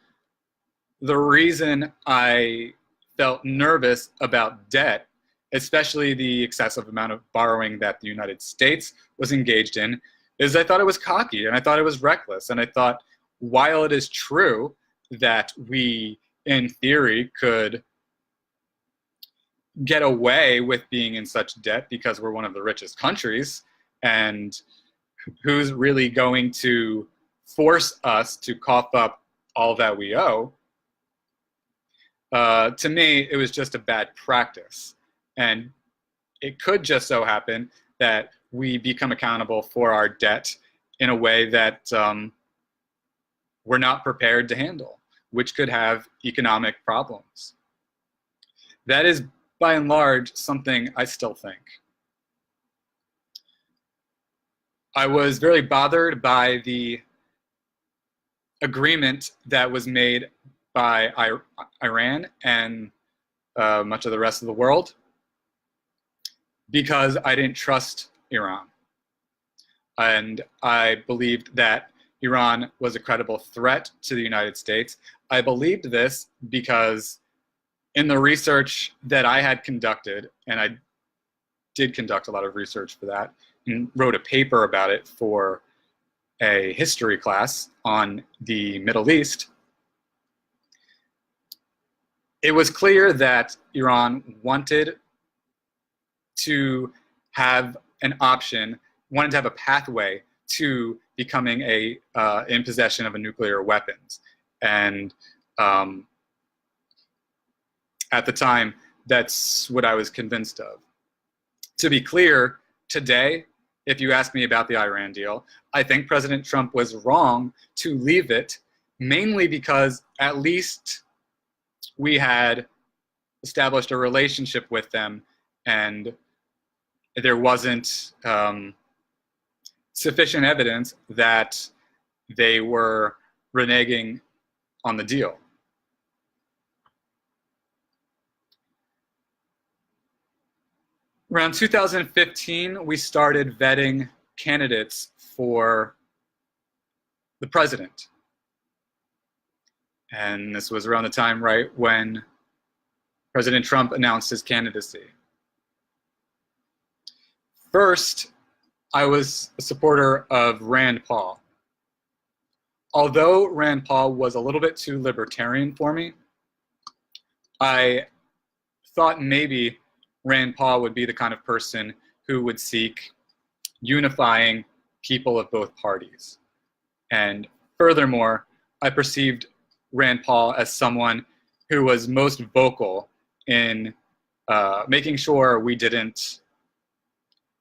the reason I felt nervous about debt, especially the excessive amount of borrowing that the United States was engaged in, is I thought it was cocky and I thought it was reckless. And I thought, while it is true that we, in theory, could get away with being in such debt because we're one of the richest countries, and who's really going to force us to cough up all that we owe, to me, it was just a bad practice. And it could just so happen that we become accountable for our debt in a way that we're not prepared to handle, which could have economic problems. That is, by and large, something I still think. I was very bothered by the agreement that was made by Iran and much of the rest of the world, because I didn't trust Iran. And I believed that Iran was a credible threat to the United States. I believed this because in the research that I had conducted, and I did conduct a lot of research for that, and wrote a paper about it for a history class on the Middle East, it was clear that Iran wanted to have an option, wanted to have a pathway to becoming in possession of a nuclear weapons. And at the time, that's what I was convinced of. To be clear, today, if you ask me about the Iran deal, I think President Trump was wrong to leave it, mainly because at least we had established a relationship with them, and there wasn't sufficient evidence that they were reneging on the deal. Around 2015, we started vetting candidates for the president. And this was around the time, right, when President Trump announced his candidacy. First, I was a supporter of Rand Paul. Although Rand Paul was a little bit too libertarian for me, I thought maybe Rand Paul would be the kind of person who would seek unifying people of both parties. And furthermore, I perceived Rand Paul as someone who was most vocal in making sure we didn't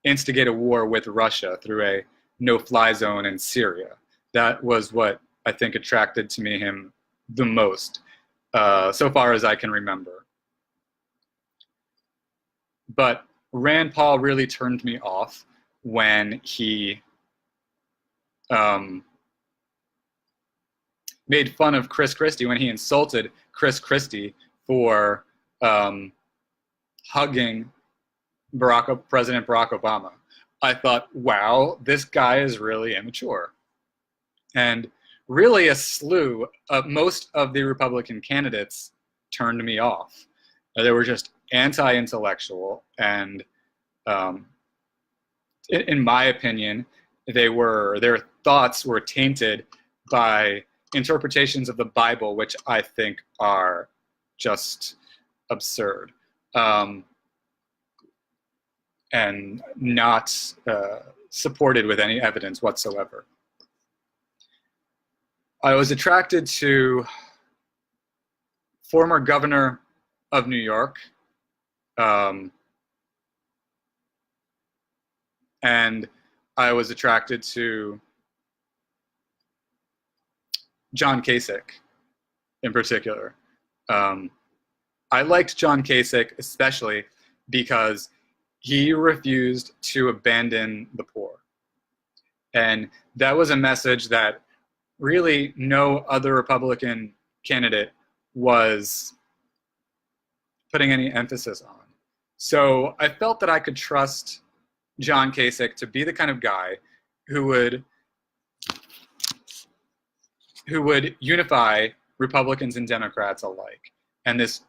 instigate a war with Russia through a no-fly zone in Syria. That was what I think attracted to me him the most, so far as I can remember. But Rand Paul really turned me off when he made fun of Chris Christie, when he insulted Chris Christie for hugging President Barack Obama. I thought, wow, this guy is really immature. And really a slew of most of the Republican candidates turned me off. They were just anti-intellectual, and in my opinion, their thoughts were tainted by interpretations of the Bible, which I think are just absurd and not supported with any evidence whatsoever. I was attracted to former governor of New York, and I was attracted to John Kasich in particular. I liked John Kasich especially because he refused to abandon the poor. And that was a message that really no other Republican candidate was putting any emphasis on. So I felt that I could trust John Kasich to be the kind of guy who would unify Republicans and Democrats alike. And this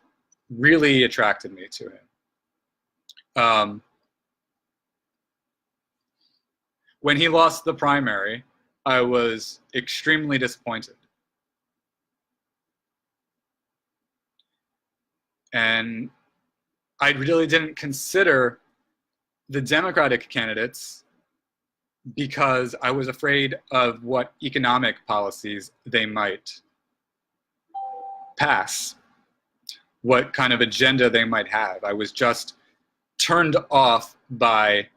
really attracted me to him. When he lost the primary, I was extremely disappointed. And I really didn't consider the Democratic candidates because I was afraid of what economic policies they might pass, what kind of agenda they might have. I was just turned off by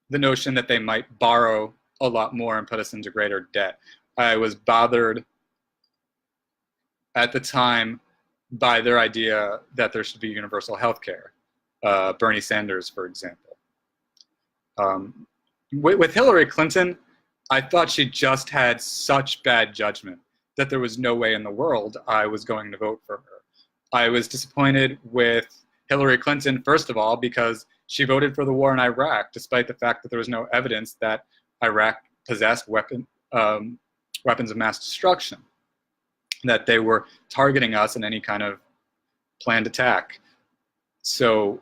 the notion that they might borrow a lot more and put us into greater debt. I was bothered at the time by their idea that there should be universal health care. Bernie Sanders, for example. With Hillary Clinton, I thought she just had such bad judgment that there was no way in the world I was going to vote for her. I was disappointed with Hillary Clinton, first of all, because she voted for the war in Iraq, despite the fact that there was no evidence that Iraq possessed weapons of mass destruction, that they were targeting us in any kind of planned attack. So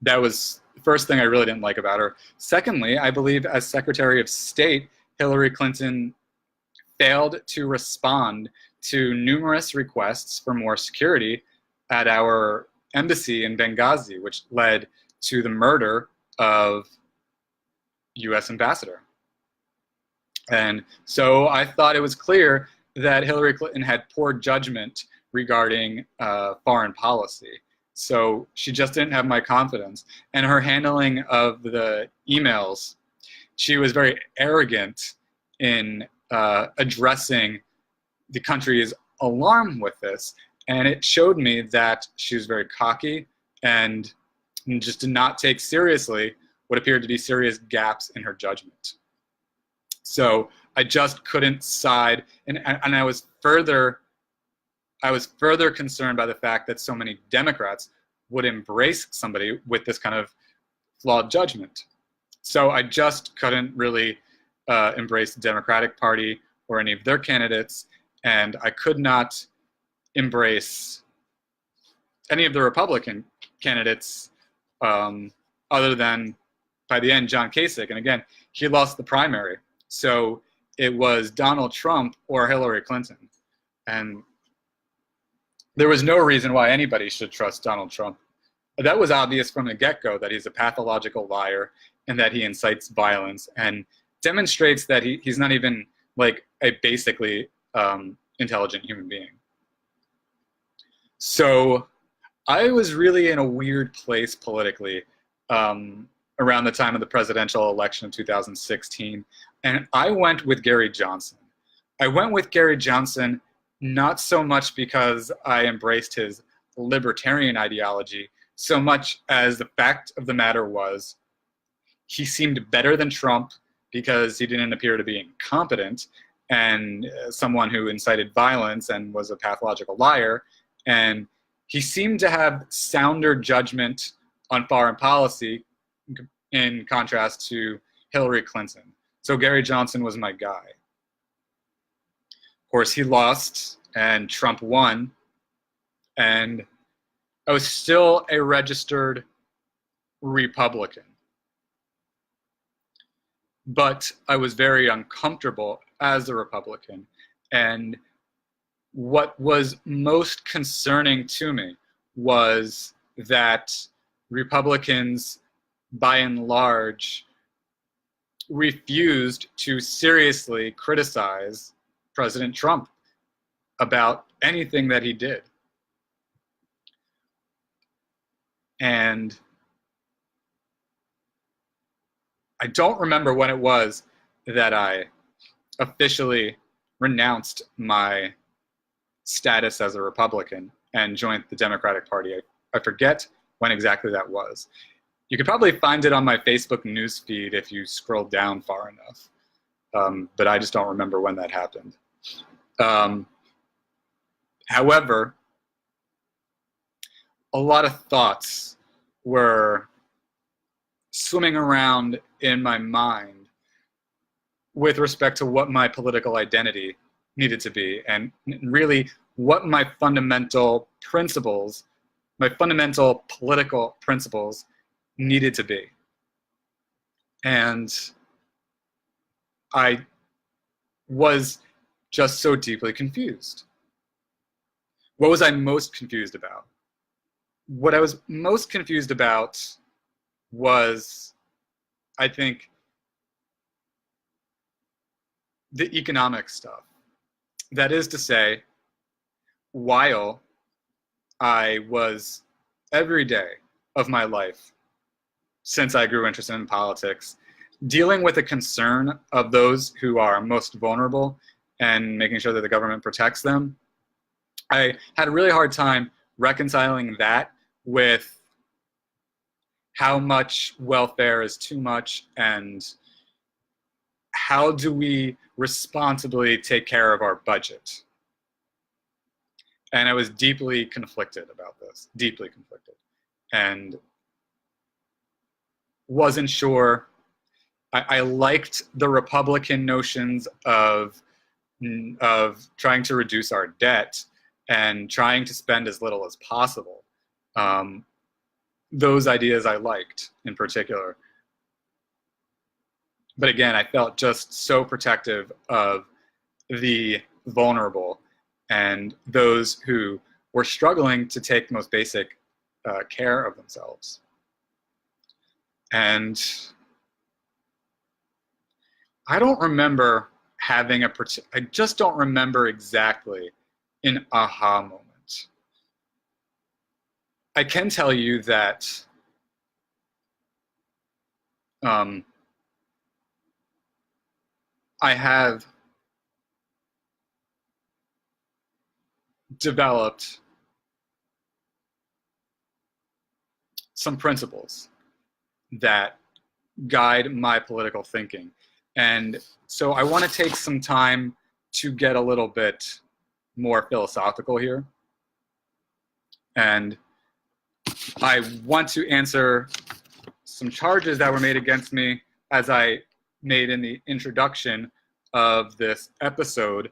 that was the first thing I really didn't like about her. Secondly, I believe as Secretary of State, Hillary Clinton failed to respond to numerous requests for more security at our embassy in Benghazi, which led to the murder of U.S. ambassador. And so I thought it was clear that Hillary Clinton had poor judgment regarding foreign policy. So she just didn't have my confidence. And her handling of the emails, she was very arrogant in addressing the country's alarm with this. And it showed me that she was very cocky and just did not take seriously what appeared to be serious gaps in her judgment. So I just couldn't side, and I was further concerned by the fact that so many Democrats would embrace somebody with this kind of flawed judgment. So I just couldn't really embrace the Democratic Party or any of their candidates, and I could not embrace any of the Republican candidates other than, by the end, John Kasich. And again, he lost the primary. So it was Donald Trump or Hillary Clinton. And there was no reason why anybody should trust Donald Trump. That was obvious from the get-go, that he's a pathological liar and that he incites violence and demonstrates that he's not even like a basically intelligent human being. So I was really in a weird place politically around the time of the presidential election of 2016. And I went with Gary Johnson. I went with Gary Johnson not so much because I embraced his libertarian ideology, so much as the fact of the matter was he seemed better than Trump because he didn't appear to be incompetent and someone who incited violence and was a pathological liar. And he seemed to have sounder judgment on foreign policy in contrast to Hillary Clinton. So Gary Johnson was my guy. Of course, he lost and Trump won. And I was still a registered Republican. But I was very uncomfortable as a Republican. And what was most concerning to me was that Republicans, by and large, refused to seriously criticize President Trump about anything that he did. And I don't remember when it was that I officially renounced my status as a Republican and joined the Democratic Party. I forget when exactly that was. You could probably find it on my Facebook news feed if you scroll down far enough, but I just don't remember when that happened. However, a lot of thoughts were swimming around in my mind with respect to what my political identity needed to be, and really what my fundamental principles, my fundamental political principles needed to be. And I was just so deeply confused. What was I most confused about? What I was most confused about was, I think, the economic stuff. That is to say, while I was every day of my life, since I grew interested in politics, dealing with the concern of those who are most vulnerable and making sure that the government protects them, I had a really hard time reconciling that with how much welfare is too much and how do we responsibly take care of our budget. And I was deeply conflicted about this, deeply conflicted, and wasn't sure. I liked the Republican notions of trying to reduce our debt and trying to spend as little as possible. Those ideas I liked in particular. But again, I felt just so protective of the vulnerable and those who were struggling to take the most basic care of themselves. And I don't remember having I just don't remember exactly an aha moment. I can tell you that I have developed some principles that guide my political thinking. And so I want to take some time to get a little bit more philosophical here. And I want to answer some charges that were made against me, as I made in the introduction of this episode.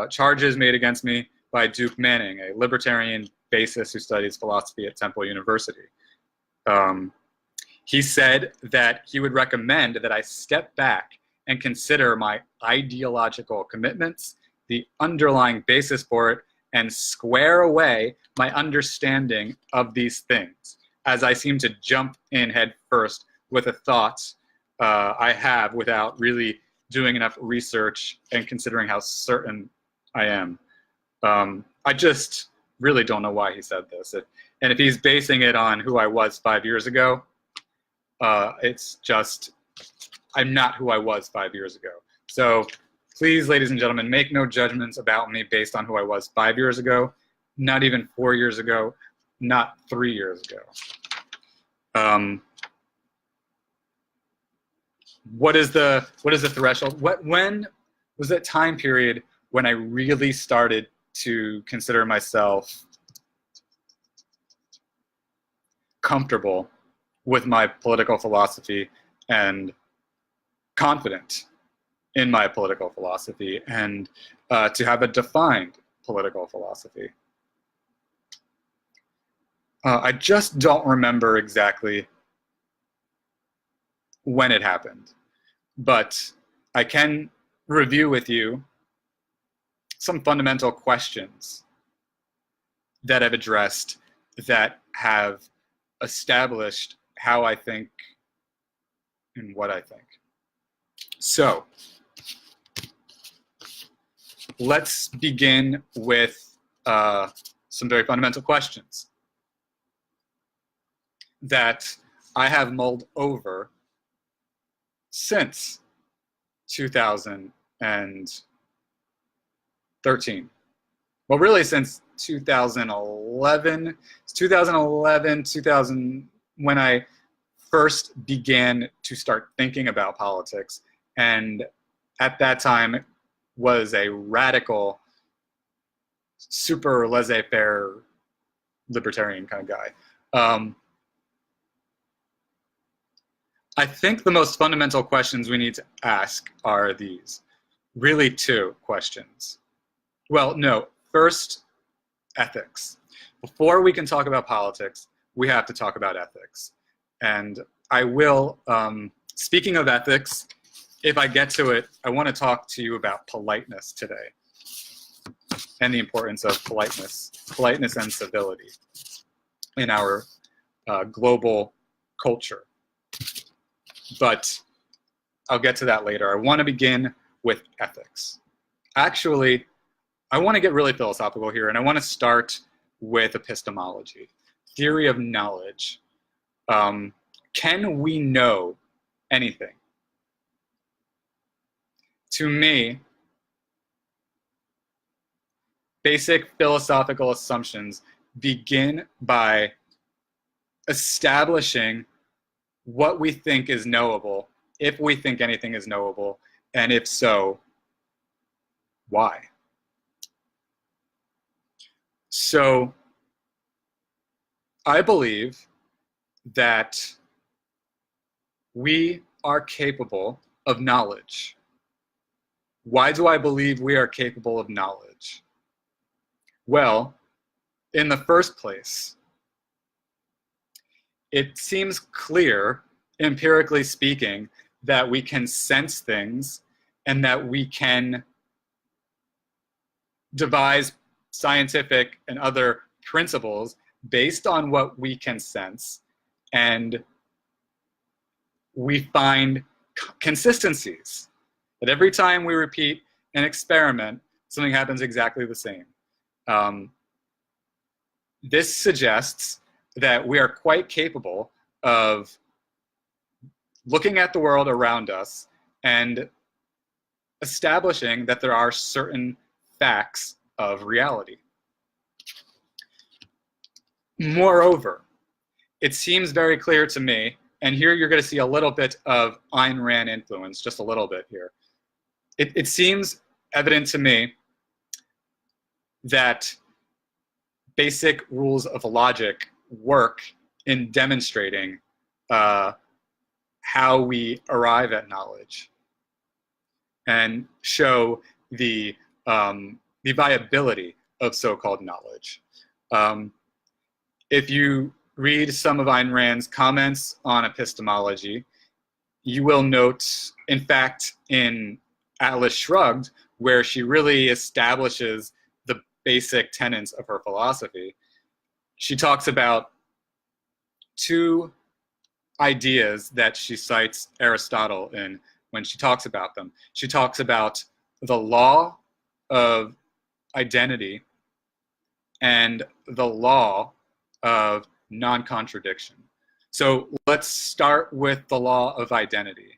Charges made against me by Duke Manning, a libertarian bassist who studies philosophy at Temple University. He said that he would recommend that I step back and consider my ideological commitments, the underlying basis for it, and square away my understanding of these things, as I seem to jump in head first with the thoughts I have without really doing enough research and considering how certain I am. I just really don't know why he said this. And if he's basing it on who I was 5 years ago, it's just, I'm not who I was 5 years ago. So please, ladies and gentlemen, make no judgments about me based on who I was 5 years ago, not even 4 years ago, not 3 years ago. What is the threshold? When was that time period when I really started to consider myself comfortable with my political philosophy and confident in my political philosophy, and to have a defined political philosophy? I just don't remember exactly when it happened, but I can review with you some fundamental questions that I've addressed that have established how I think and what I think. So let's begin with some very fundamental questions that I have mulled over since 2013. Well, really since 2011. It's 2011, when I first began to start thinking about politics, and at that time was a radical, super laissez-faire libertarian kind of guy. I think the most fundamental questions we need to ask are these. Really, two questions. Well, no, first, ethics. Before we can talk about politics, we have to talk about ethics. And I will, speaking of ethics, if I get to it, I want to talk to you about politeness today and the importance of politeness and civility in our global culture. But I'll get to that later. I want to begin with ethics. Actually, I want to get really philosophical here, and I want to start with epistemology, theory of knowledge. Can we know anything? To me, basic philosophical assumptions begin by establishing what we think is knowable, if we think anything is knowable, and if so, why? So I believe that we are capable of knowledge. Why do I believe we are capable of knowledge? Well, in the first place, it seems clear, empirically speaking, that we can sense things and that we can devise scientific and other principles based on what we can sense, and we find consistencies That every time we repeat an experiment, something happens exactly the same. This suggests that we are quite capable of looking at the world around us and establishing that there are certain facts of reality. Moreover, it seems very clear to me, and here you're going to see a little bit of Ayn Rand influence, just a little bit here. It seems evident to me that basic rules of logic work in demonstrating how we arrive at knowledge and show the viability of so-called knowledge. If you read some of Ayn Rand's comments on epistemology, you will note, in fact, in Atlas Shrugged, where she really establishes the basic tenets of her philosophy, she talks about two ideas that she cites Aristotle in when she talks about them. She talks about the law of identity and the law of non-contradiction. So let's start with the law of identity.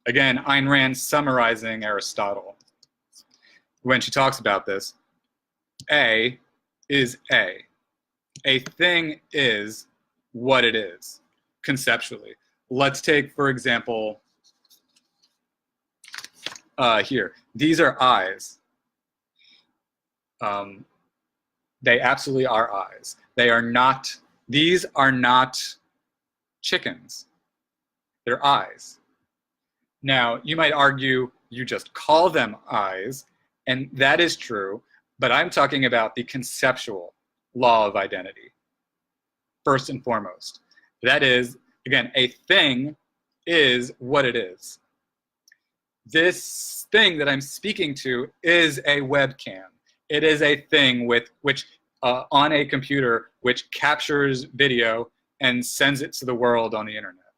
Again, Ayn Rand summarizing Aristotle. When she talks about this, A is A. A thing is what it is, conceptually. Let's take, for example, here. These are eyes. They absolutely are eyes. They are not, these are not chickens. They're eyes. Now, you might argue you just call them eyes, and that is true, but I'm talking about the conceptual law of identity, first and foremost. That is, again, a thing is what it is. This thing that I'm speaking to is a webcam. It is a thing with which on a computer which captures video and sends it to the world on the internet,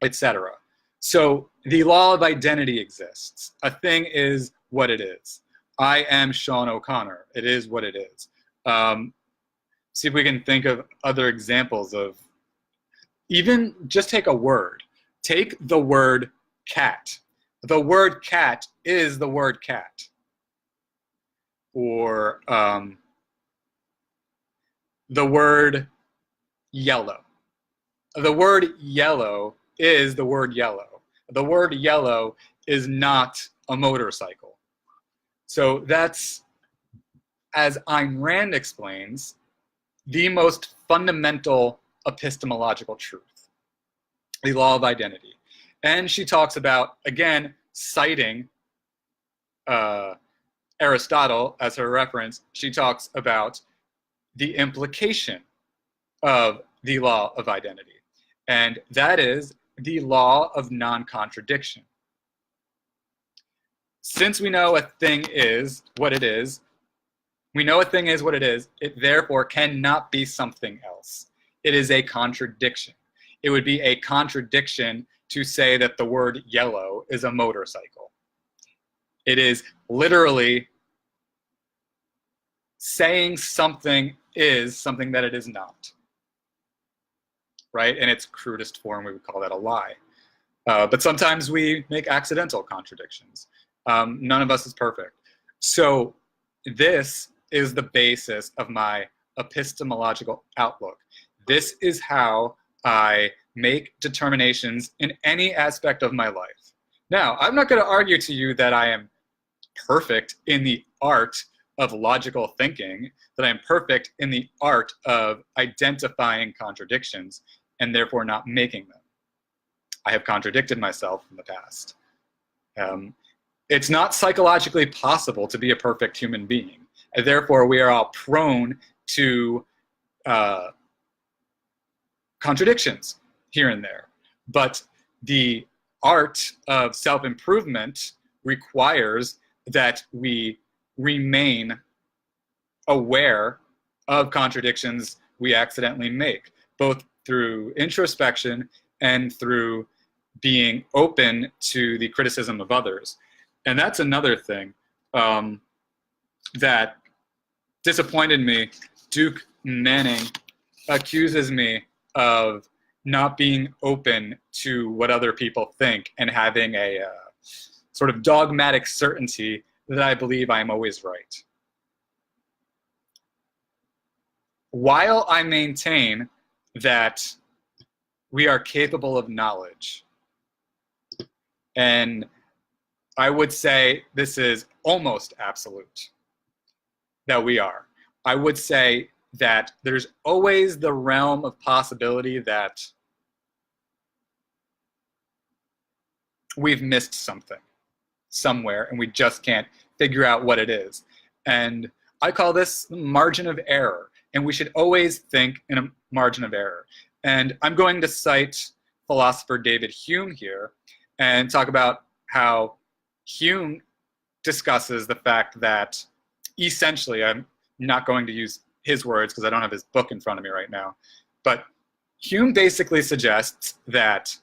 etc. So the law of identity exists. A thing is what it is. I am Sean O'Connor. It is what it is. See if we can think of other examples of, even just take a word. Take the word cat. The word cat is the word cat. Or the word yellow. The word yellow is the word yellow. The word yellow is not a motorcycle. So that's, as Ayn Rand explains, the most fundamental epistemological truth, the law of identity. And she talks about, again, citing Aristotle as her reference, she talks about the implication of the law of identity. And that is the law of non-contradiction. Since we know a thing is what it is, we know a thing is what it is, it therefore cannot be something else. It is a contradiction. It would be a contradiction to say that the word yellow is a motorcycle. It is literally saying something is something that it is not. Right? In its crudest form, we would call that a lie. But sometimes we make accidental contradictions. None of us is perfect. So this is the basis of my epistemological outlook. This is how I make determinations in any aspect of my life. Now, I'm not going to argue to you that I am perfect in the art of logical thinking, that I'm perfect in the art of identifying contradictions and therefore not making them. I have contradicted myself in the past. It's not psychologically possible to be a perfect human being. And therefore, we are all prone to contradictions here and there. But the art of self-improvement requires that we remain aware of contradictions we accidentally make, both through introspection and through being open to the criticism of others. And that's another thing that disappointed me. Duke Manning accuses me of not being open to what other people think and having a sort of dogmatic certainty that I believe I'm always right. While I maintain that we are capable of knowledge, and I would say this is almost absolute, that we are. I would say that there's always the realm of possibility that we've missed something somewhere and we just can't figure out what it is. And I call this margin of error. And we should always think in a margin of error. And I'm going to cite philosopher David Hume here and talk about how Hume discusses the fact that essentially, I'm not going to use his words because I don't have his book in front of me right now, but Hume basically suggests that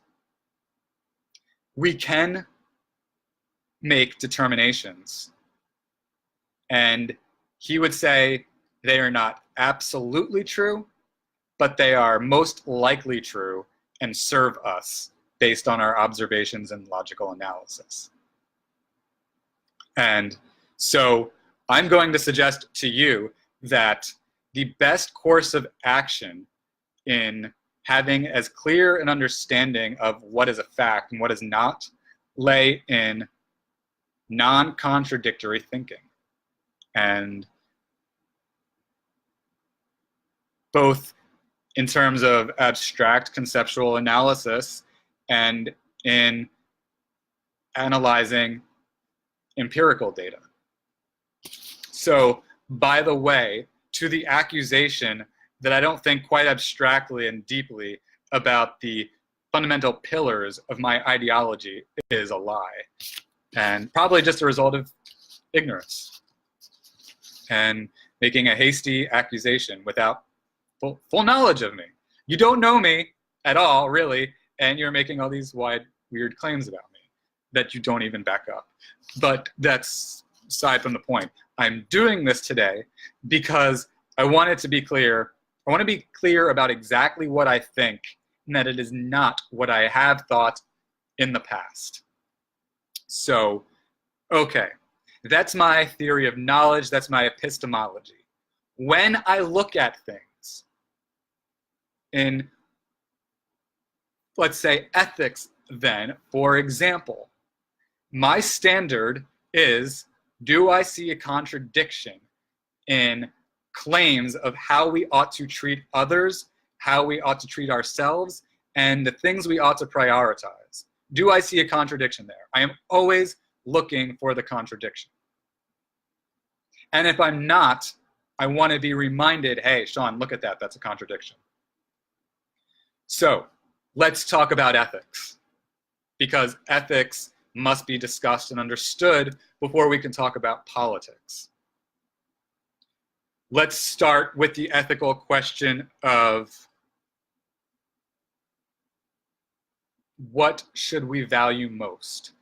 we can make determinations, and he would say they are not absolutely true, but they are most likely true and serve us based on our observations and logical analysis. And so I'm going to suggest to you that the best course of action in having as clear an understanding of what is a fact and what is not lay in non-contradictory thinking. And both in terms of abstract conceptual analysis and in analyzing empirical data. So, by the way, to the accusation that I don't think quite abstractly and deeply about the fundamental pillars of my ideology is a lie, and probably just a result of ignorance and making a hasty accusation without full knowledge of me. You don't know me at all, really, and you're making all these weird claims about me that you don't even back up. But that's aside from the point. I'm doing this today because I want it to be clear. I want to be clear about exactly what I think, and that it is not what I have thought in the past. So, okay, that's my theory of knowledge. That's my epistemology. When I look at things in, let's say, ethics, then, for example, my standard is, do I see a contradiction in claims of how we ought to treat others, how we ought to treat ourselves, and the things we ought to prioritize? Do I see a contradiction there? I am always looking for the contradiction. And if I'm not, I want to be reminded, hey, Sean, look at that. That's a contradiction. So let's talk about ethics, because ethics must be discussed and understood before we can talk about politics. Let's start with the ethical question of what should we value most?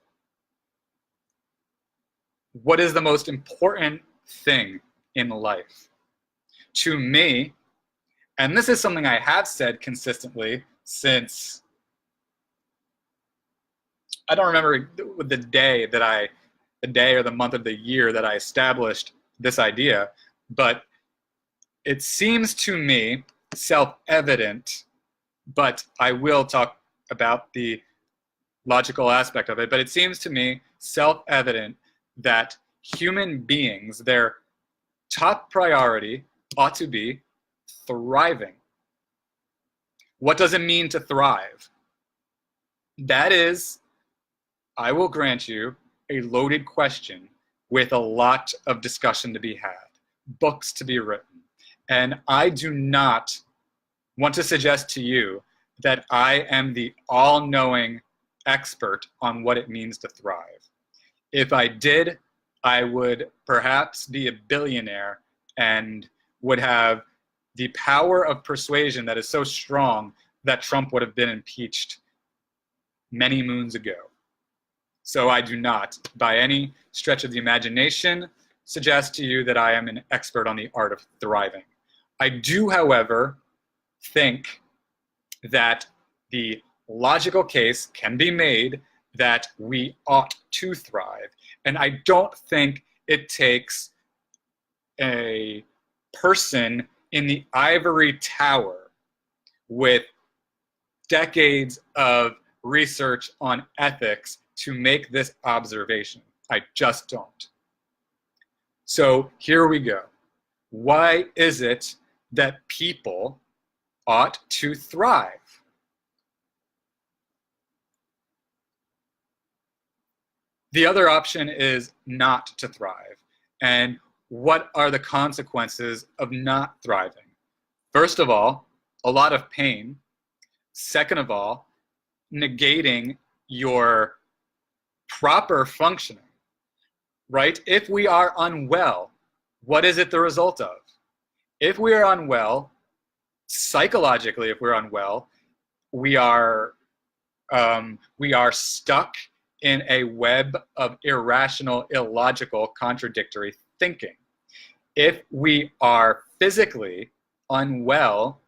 What is the most important thing in life? To me, and this is something I have said consistently since, I don't remember the day or the month of the year that I established this idea, but it seems to me self-evident, but I will talk about the logical aspect of it, but it seems to me self-evident that human beings, their top priority ought to be thriving. What does it mean to thrive? That is, I will grant you, a loaded question with a lot of discussion to be had, books to be written. And I do not want to suggest to you that I am the all-knowing expert on what it means to thrive. If I did, I would perhaps be a billionaire and would have the power of persuasion that is so strong that Trump would have been impeached many moons ago. So I do not, by any stretch of the imagination, suggest to you that I am an expert on the art of thriving. I do, however, think that the logical case can be made that we ought to thrive. And I don't think it takes a person in the ivory tower with decades of research on ethics to make this observation. I just don't. So here we go. Why is it that people ought to thrive? The other option is not to thrive. And what are the consequences of not thriving? First of all, a lot of pain. Second of all, negating your proper functioning, right? If we are unwell, what is it the result of? If we are unwell, psychologically, if we're unwell, we are stuck in a web of irrational, illogical, contradictory thinking. If we are physically unwell,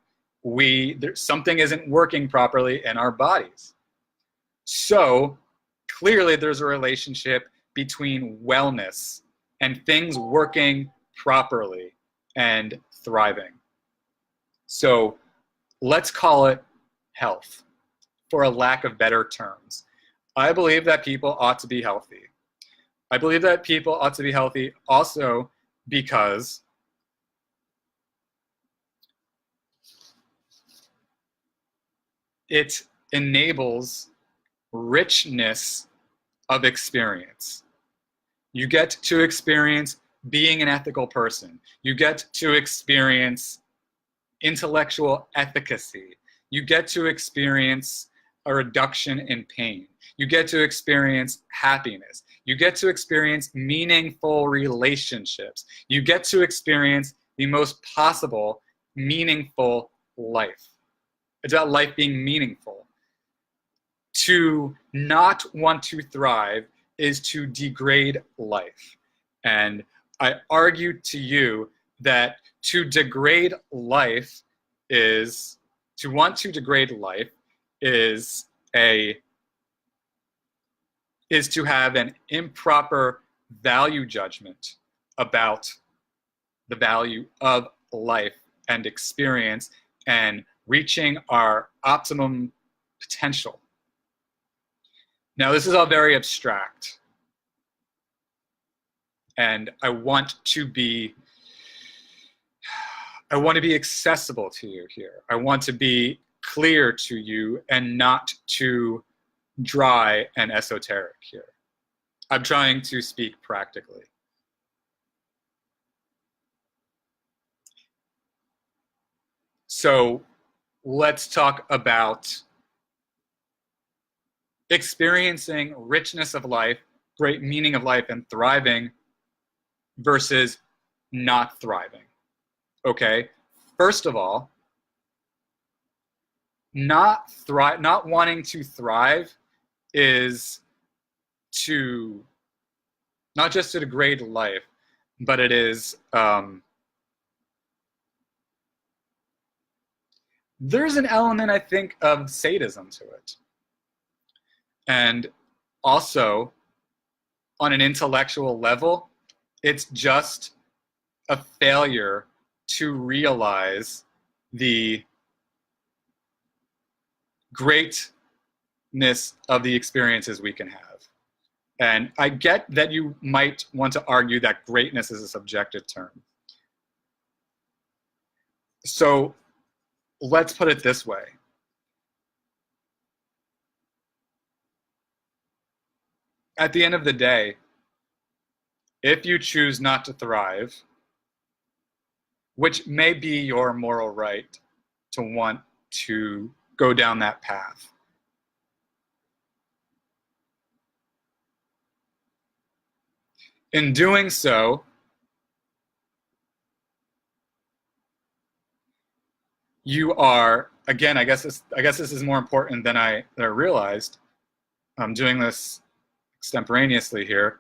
something isn't working properly in our bodies. So clearly there's a relationship between wellness and things working properly and thriving. So let's call it health, for a lack of better terms. I believe that people ought to be healthy. I believe that people ought to be healthy also because it enables richness of experience. You get to experience being an ethical person. You get to experience intellectual efficacy. You get to experience a reduction in pain. You get to experience happiness. You get to experience meaningful relationships. You get to experience the most possible meaningful life. It's about life being meaningful. To not want to thrive is to degrade life. And I argue to you that to degrade life is, to want to degrade life is to have an improper value judgment about the value of life and experience and reaching our optimum potential. Now, this is all very abstract, and I want to be accessible to you here. I want to be clear to you and not too dry and esoteric here. I'm trying to speak practically. So let's talk about experiencing richness of life, great meaning of life, and thriving versus not thriving. Okay, first of all, not wanting to thrive is to not just to degrade life, but it is there's an element, I think, of sadism to it. And also, on an intellectual level, it's just a failure to realize the greatness of the experiences we can have. And I get that you might want to argue that greatness is a subjective term. So let's put it this way. At the end of the day, if you choose not to thrive, which may be your moral right to want to go down that path, in doing so, you are, again, I guess this is more important than I realized, I'm doing this extemporaneously here.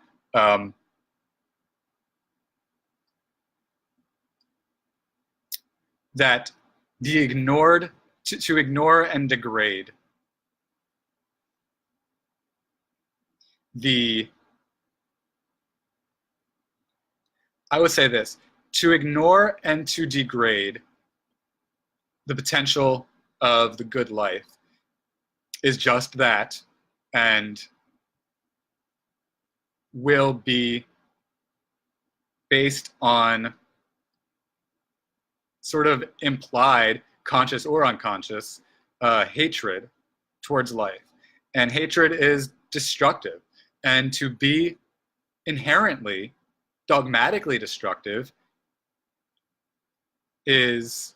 That the ignored, to ignore and degrade the, I would say this, to ignore and to degrade the potential of the good life is just that, and will be based on sort of implied, conscious or unconscious, hatred towards life. And hatred is destructive. And to be inherently, dogmatically destructive is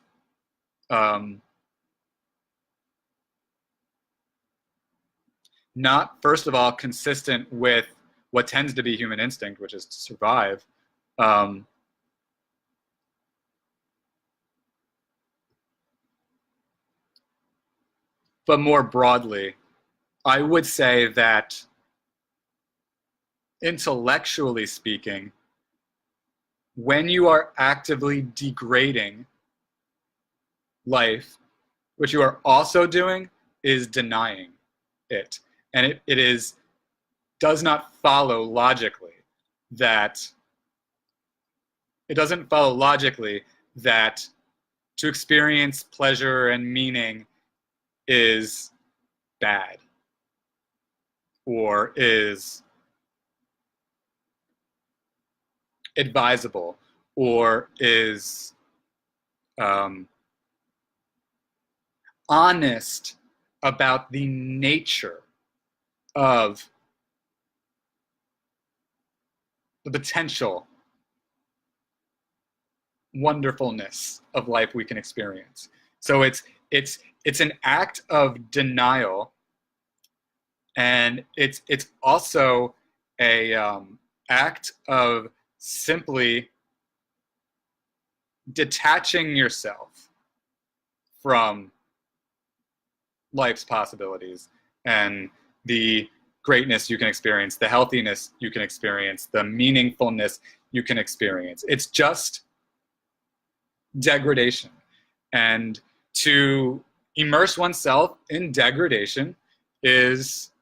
not, first of all, consistent with what tends to be human instinct, which is to survive. But more broadly, I would say that intellectually speaking, when you are actively degrading life, what you are also doing is denying it. And it does not follow logically that, it doesn't follow logically that to experience pleasure and meaning is bad or is advisable or is honest about the nature of the potential wonderfulness of life we can experience. So it's an act of denial, and it's also a act of simply detaching yourself from life's possibilities and the greatness you can experience, the healthiness you can experience, the meaningfulness you can experience. It's just degradation. And to immerse oneself in degradation is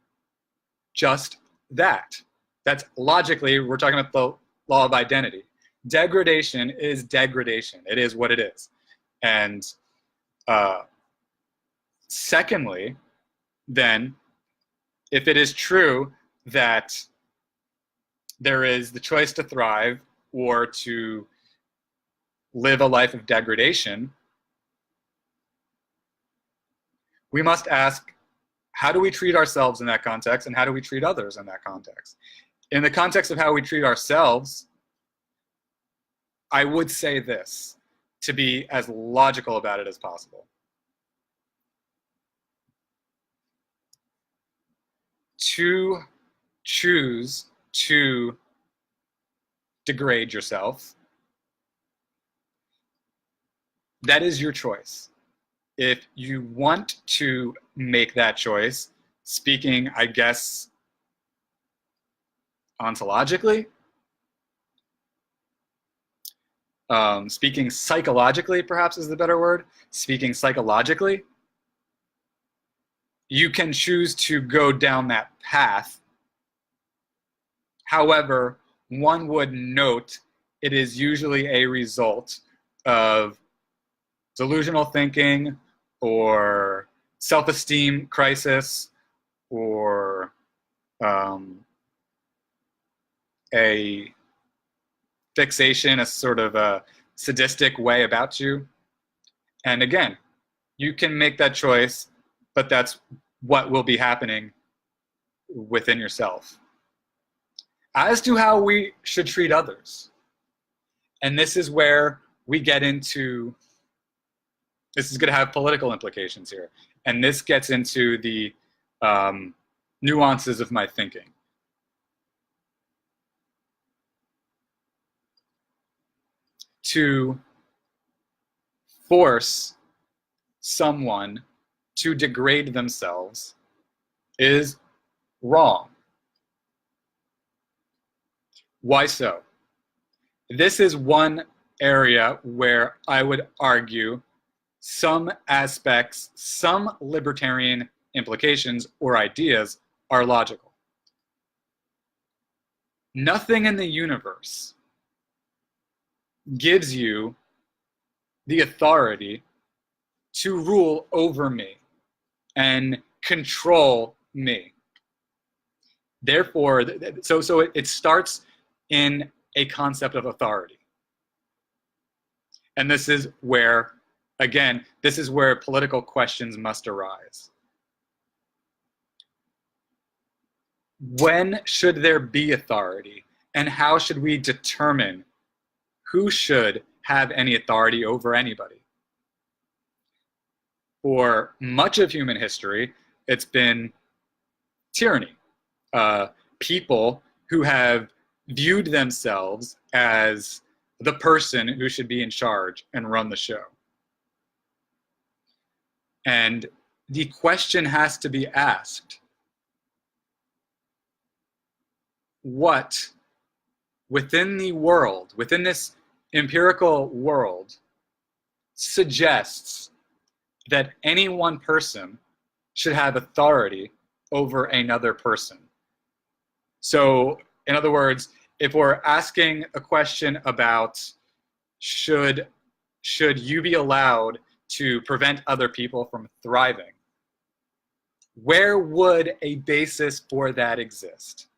just that. That's logically, we're talking about the law of identity. Degradation is degradation. It is what it is. And secondly, then, if it is true that there is the choice to thrive or to live a life of degradation, we must ask, how do we treat ourselves in that context, and how do we treat others in that context? In the context of how we treat ourselves, I would say this, to be as logical about it as possible. To choose to degrade yourself, that is your choice. If you want to make that choice, speaking, I guess, ontologically, speaking psychologically, perhaps is the better word, speaking psychologically, you can choose to go down that path. However, one would note it is usually a result of delusional thinking or self-esteem crisis or a fixation, a sort of a sadistic way about you. And again, you can make that choice, but that's what will be happening within yourself. As to how we should treat others, and this is where we get into, this is going to have political implications here, and this gets into the nuances of my thinking. To force someone to degrade themselves is wrong. Why so? This is one area where I would argue some aspects, some libertarian implications or ideas are logical. Nothing in the universe gives you the authority to rule over me and control me. Therefore, so it starts in a concept of authority. And this is where, again, this is where political questions must arise. When should there be authority? And how should we determine who should have any authority over anybody? For much of human history, it's been tyranny. People who have viewed themselves as the person who should be in charge and run the show. And the question has to be asked, what within the world, within this empirical world, suggests that any one person should have authority over another person? So, in other words, if we're asking a question about should you be allowed to prevent other people from thriving, where would a basis for that exist?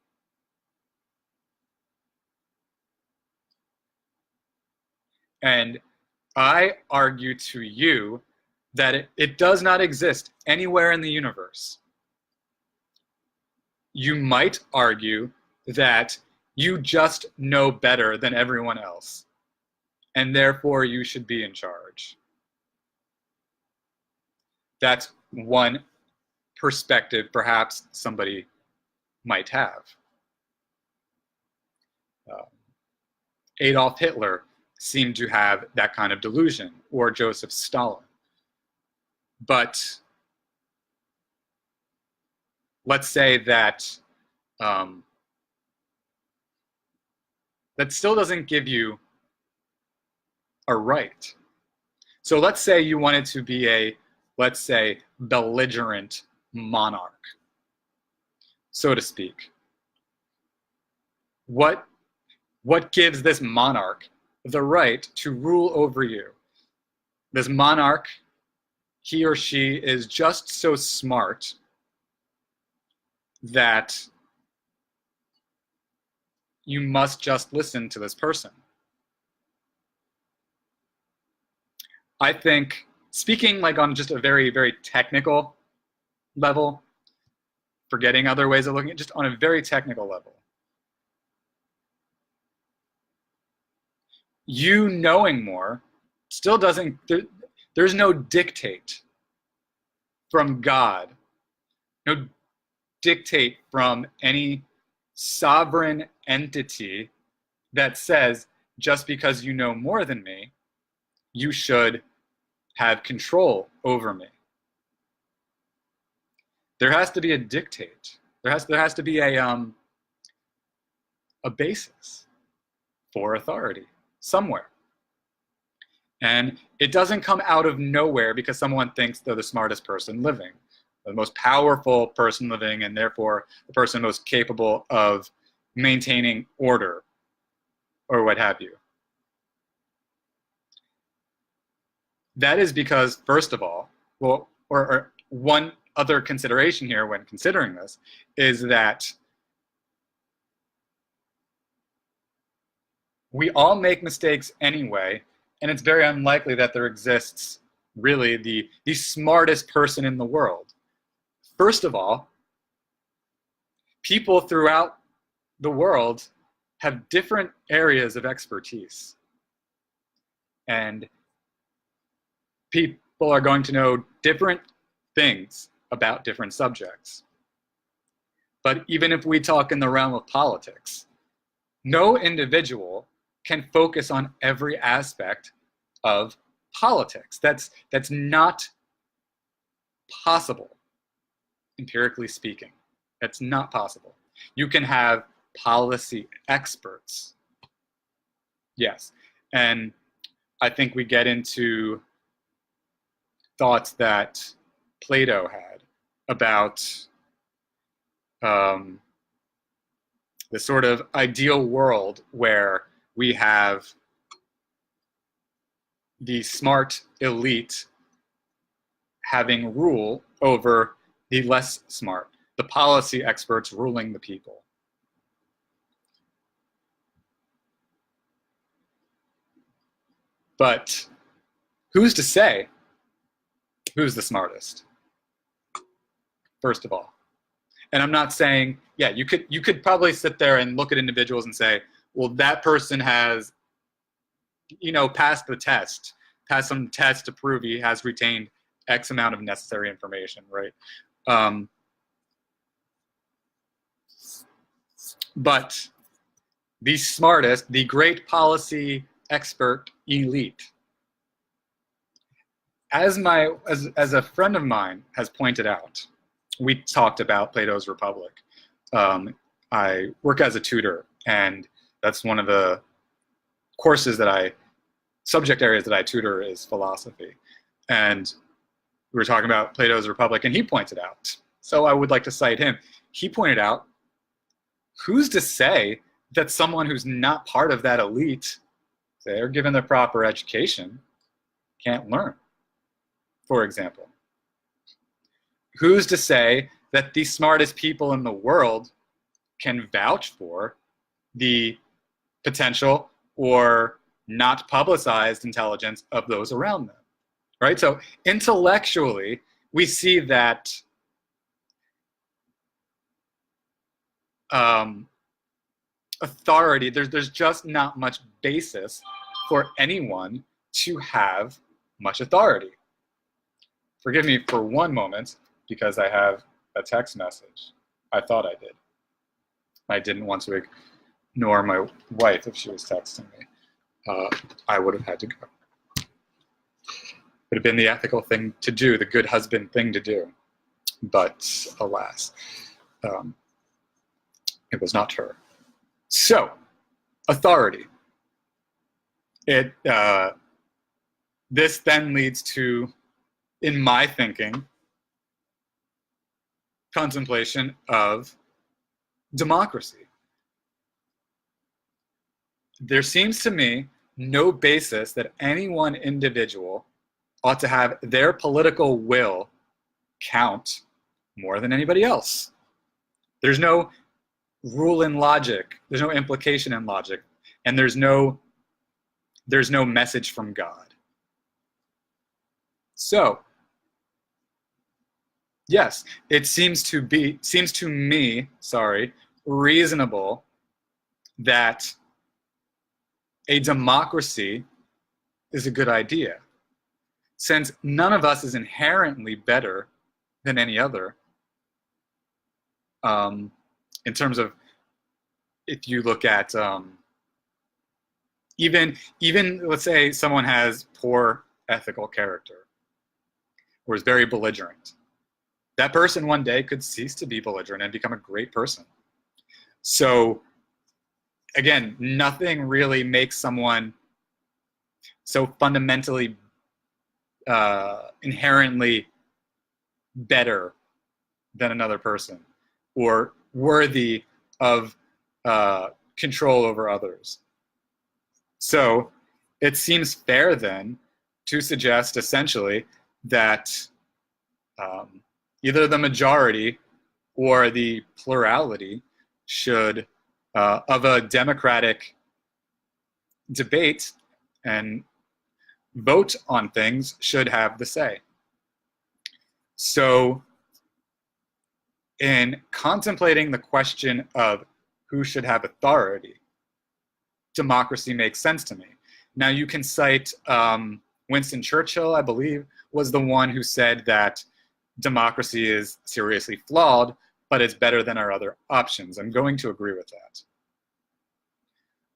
And I argue to you that it does not exist anywhere in the universe. You might argue that you just know better than everyone else, and therefore you should be in charge. That's one perspective perhaps somebody might have. Adolf Hitler seemed to have that kind of delusion, or Joseph Stalin. But let's say that that still doesn't give you a right. So let's say you wanted to be a, let's say, belligerent monarch, so to speak. What gives this monarch the right to rule over you? This monarch, he or she is just so smart that you must just listen to this person. I think, speaking like on just a very, very technical level, forgetting other ways of looking at it, just on a very technical level, you knowing more still doesn't, there's no dictate from God, no dictate from any sovereign entity that says, just because you know more than me, you should have control over me. There has to be a dictate. There has to be a basis for authority somewhere. And it doesn't come out of nowhere because someone thinks they're the smartest person living, the most powerful person living, and therefore the person most capable of maintaining order or what have you. That is because, first of all, well, or one other consideration here when considering this is that we all make mistakes anyway, and it's very unlikely that there exists really the smartest person in the world. First of all, people throughout the world have different areas of expertise. And people are going to know different things about different subjects. But even if we talk in the realm of politics, no individual can focus on every aspect of politics. That's not possible, empirically speaking. It's not possible. You can have policy experts. Yes. And I think we get into thoughts that Plato had about the sort of ideal world where we have the smart elite having rule over the less smart, the policy experts ruling the people. But who's to say who's the smartest, first of all? And I'm not saying, yeah, you could probably sit there and look at individuals and say, well, that person has, passed the test, passed some test to prove he has retained X amount of necessary information, right? But the smartest, the great policy expert elite, as a friend of mine has pointed out, we talked about Plato's Republic. I work as a tutor, and that's one of the subject areas that I tutor is philosophy. And we were talking about Plato's Republic, and he pointed out, so I would like to cite him. He pointed out, who's to say that someone who's not part of that elite, they're given the proper education, can't learn, for example? Who's to say that the smartest people in the world can vouch for the potential or not publicized intelligence of those around them, right? So intellectually, we see that authority, there's just not much basis for anyone to have much authority. Forgive me for one moment, because I have a text message. I thought I did. I didn't want to ignore my wife if she was texting me. I would have had to go. It would have been the ethical thing to do, the good husband thing to do. But alas, it was not her. So, authority. This then leads to, in my thinking, contemplation of democracy. There seems to me no basis that any one individual ought to have their political will count more than anybody else. There's no rule in logic, there's no implication in logic, and there's no message from God. So, yes, it seems to me, reasonable that a democracy is a good idea, since none of us is inherently better than any other. In terms of, if you look at even let's say someone has poor ethical character or is very belligerent, that person one day could cease to be belligerent and become a great person. So again, nothing really makes someone so fundamentally inherently better than another person or worthy of control over others. So it seems fair then to suggest essentially that either the majority or the plurality should, of a democratic debate and vote on things, should have the say. So in contemplating the question of who should have authority, democracy makes sense to me. Now you can cite Winston Churchill, I believe, was the one who said that democracy is seriously flawed, but it's better than our other options. I'm going to agree with that.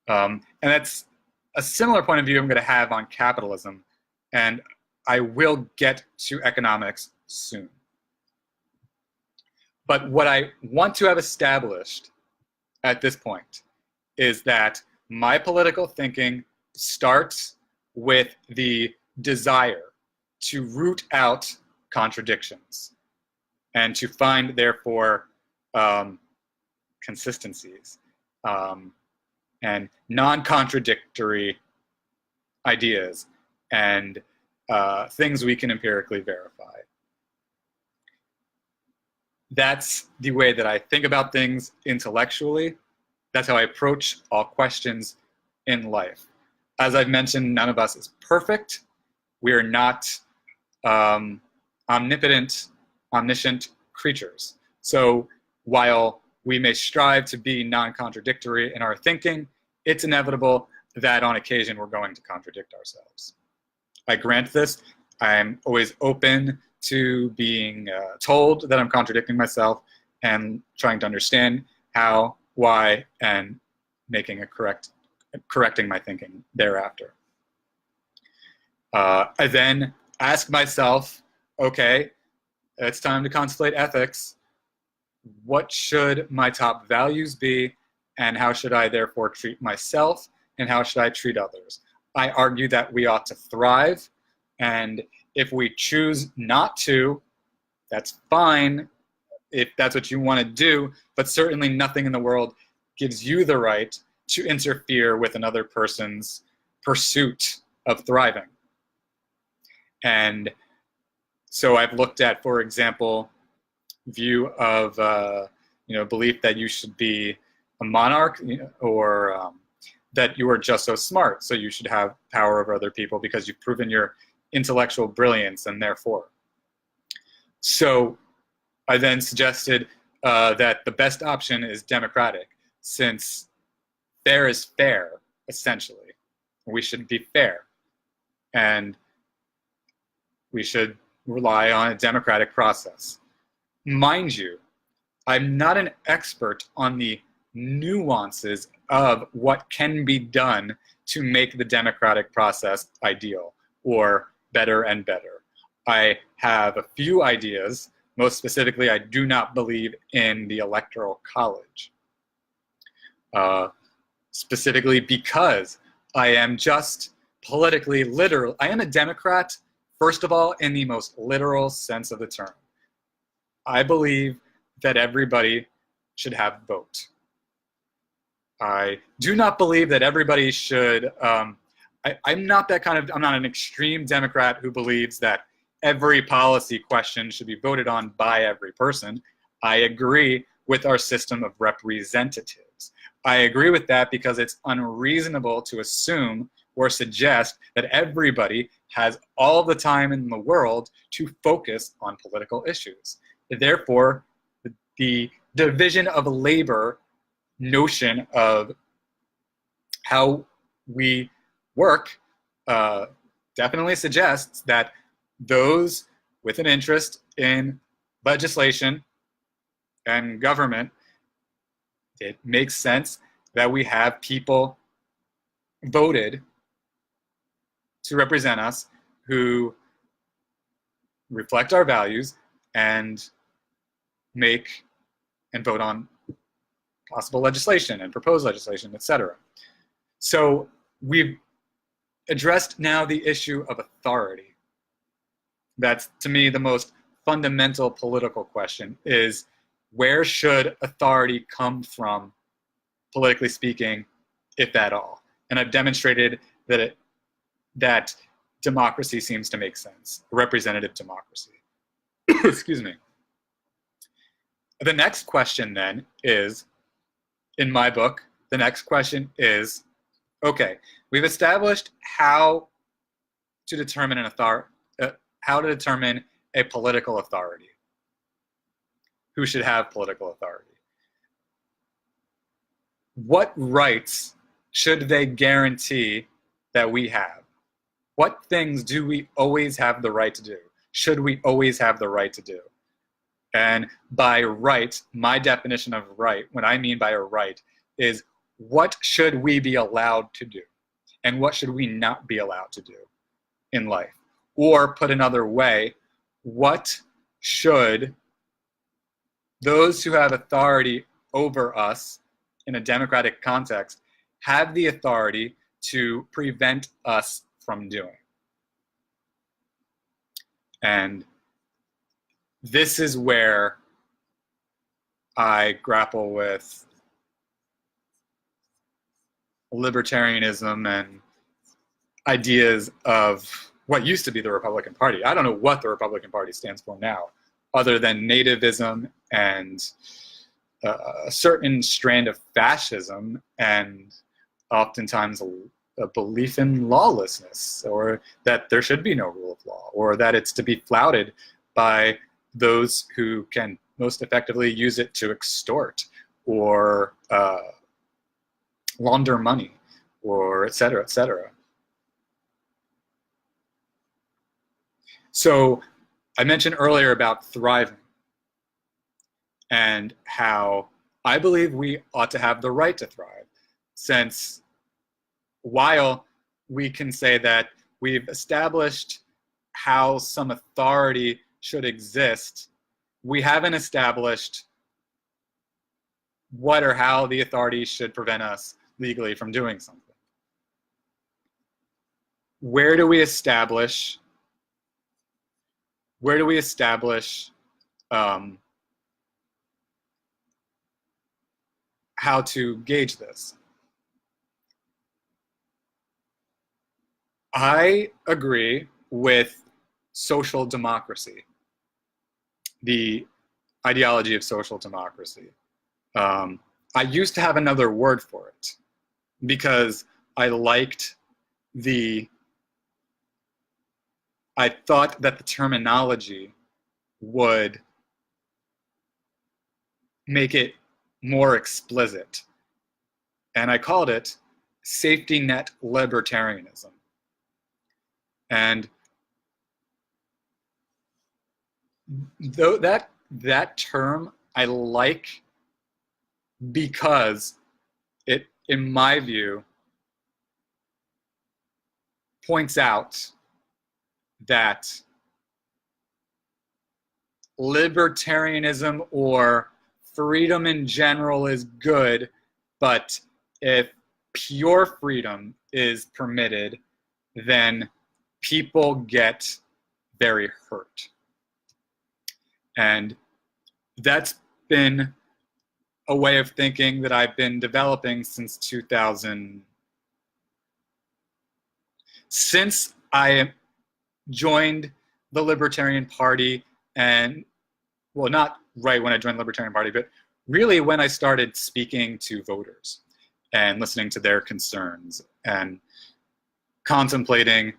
And that's a similar point of view I'm going to have on capitalism, and I will get to economics soon. But what I want to have established at this point is that my political thinking starts with the desire to root out contradictions and to find, therefore, consistencies and non-contradictory ideas and things we can empirically verify. That's the way that I think about things intellectually. That's how I approach all questions in life. As I've mentioned, none of us is perfect. We are not omnipotent, omniscient creatures. So while we may strive to be non-contradictory in our thinking, it's inevitable that on occasion we're going to contradict ourselves. I grant this. I'm always open to being told that I'm contradicting myself and trying to understand how, why, and correcting my thinking thereafter. I then ask myself, okay, it's time to contemplate ethics. What should my top values be, and how should I therefore treat myself, and how should I treat others? I argue that we ought to thrive, and if we choose not to, that's fine if that's what you want to do, but certainly nothing in the world gives you the right to interfere with another person's pursuit of thriving. And so I've looked at, for example, view of belief that you should be a monarch, or that you are just so smart, so you should have power over other people because you've proven your intellectual brilliance, and therefore. So I then suggested that the best option is democratic, since fair is fair, essentially. We should be fair, and we should rely on a democratic process. Mind you, I'm not an expert on the nuances of what can be done to make the democratic process ideal or better and better. I have a few ideas. Most specifically, I do not believe in the Electoral College. Specifically because I am just politically literal. I am a Democrat, first of all, in the most literal sense of the term. I believe that everybody should have a vote. I do not believe that everybody should, I'm not an extreme Democrat who believes that every policy question should be voted on by every person. I agree with our system of representatives. I agree with that because it's unreasonable to assume or suggest that everybody has all the time in the world to focus on political issues. Therefore, the division of labor notion of how we work definitely suggests that those with an interest in legislation and government, it makes sense that we have people voted to represent us who reflect our values and make and vote on possible legislation and proposed legislation, etc. So we've addressed now the issue of authority. That's, to me, the most fundamental political question, is where should authority come from, politically speaking, if at all? And I've demonstrated that democracy seems to make sense, representative democracy. Excuse me. The next question then is, in my book, the next question is, okay, we've established how to determine a political authority. Who should have political authority? What rights should they guarantee that we have? What things do we always have the right to do? Should we always have the right to do? And by right, my definition of right, what I mean by a right, is what should we be allowed to do? And what should we not be allowed to do in life? Or put another way, what should those who have authority over us in a democratic context have the authority to prevent us from doing. And this is where I grapple with libertarianism and ideas of what used to be the Republican Party. I don't know what the Republican Party stands for now, other than nativism and a certain strand of fascism and oftentimes a belief in lawlessness, or that there should be no rule of law, or that it's to be flouted by those who can most effectively use it to extort or launder money, or et cetera, et cetera. So I mentioned earlier about thriving and how I believe we ought to have the right to thrive, since while we can say that we've established how some authority should exist, we haven't established what or how the authority should prevent us legally from doing something. Where do we establish how to gauge this? I agree with social democracy, the ideology of social democracy. I used to have another word for it because I thought that the terminology would make it more explicit. And I called it safety net libertarianism. And though that term I like, because it, in my view, points out that libertarianism or freedom in general is good, but if pure freedom is permitted, then people get very hurt. And that's been a way of thinking that I've been developing since 2000. Since I joined the Libertarian Party, and, well, not right when I joined the Libertarian Party, but really when I started speaking to voters and listening to their concerns and contemplating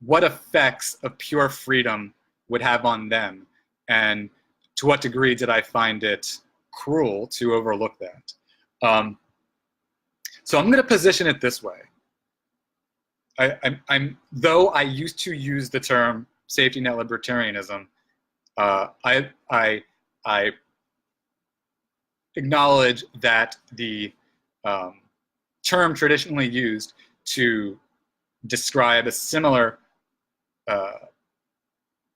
what effects of pure freedom would have on them, and to what degree did I find it cruel to overlook that. So I'm going to position it this way. Though I used to use the term safety net libertarianism, I acknowledge that the term traditionally used to describe a similar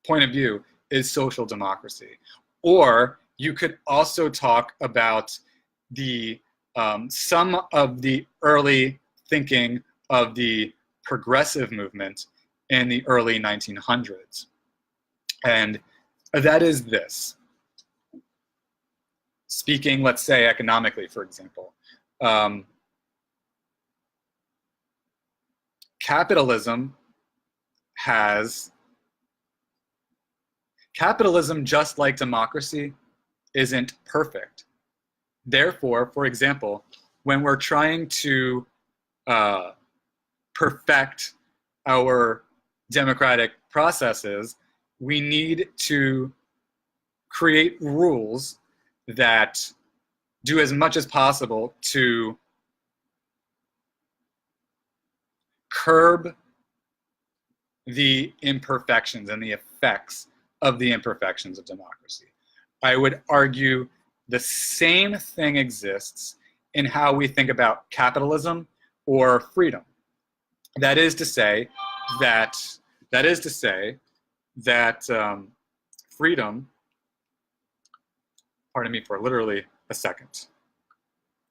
point of view is social democracy. Or you could also talk about the some of the early thinking of the progressive movement in the early 1900s. And that is this. Speaking, let's say, economically, for example, capitalism, just like democracy, isn't perfect. Therefore, for example, when we're trying to perfect our democratic processes, we need to create rules that do as much as possible to curb the imperfections and the effects of the imperfections of democracy. I would argue the same thing exists in how we think about capitalism or freedom. That is to say that freedom, pardon me for literally a second.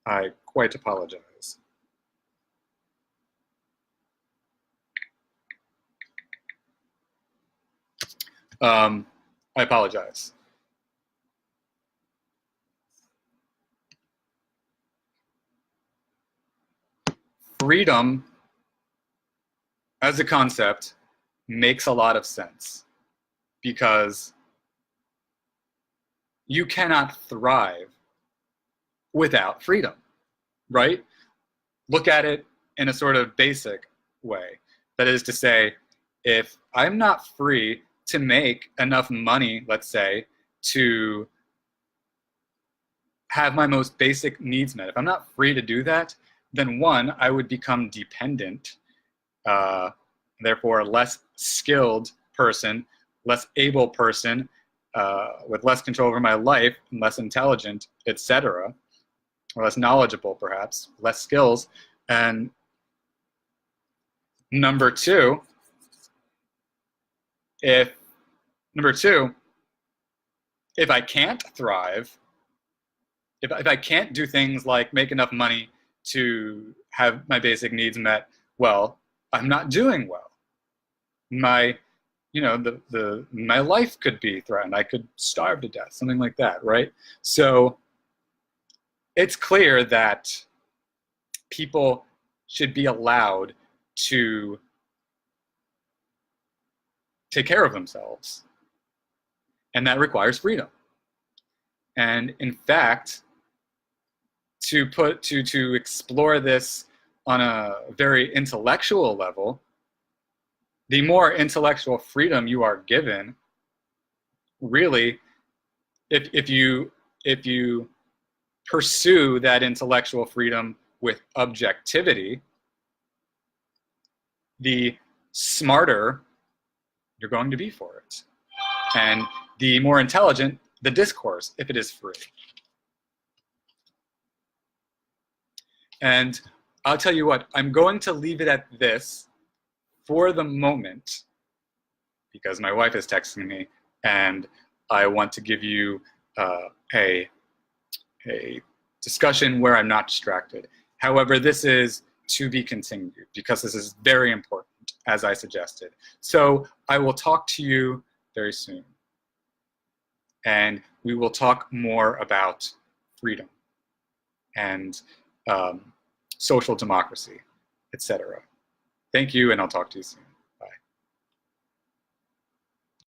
I quite apologize. I apologize. Freedom as a concept makes a lot of sense because you cannot thrive without freedom, right? Look at it in a sort of basic way. That is to say, if I'm not free to make enough money, let's say, to have my most basic needs met, if I'm not free to do that, then one, I would become dependent, therefore a less skilled person, less able person, with less control over my life, less intelligent, etc., or less knowledgeable perhaps, less skills. And number two, if I can't thrive, if I can't do things like make enough money to have my basic needs met, well, I'm not doing well. My my life could be threatened. I could starve to death, something like that, right? So it's clear that people should be allowed to take care of themselves, and that requires freedom. And in fact, to explore this on a very intellectual level, the more intellectual freedom you are given, really, if you pursue that intellectual freedom with objectivity, the smarter you're going to be for it. And the more intelligent the discourse, if it is free. And I'll tell you what, I'm going to leave it at this for the moment, because my wife is texting me, and I want to give you a discussion where I'm not distracted. However, this is to be continued, because this is very important, as I suggested. So I will talk to you very soon, and we will talk more about freedom and social democracy, etc. Thank you, and I'll talk to you soon.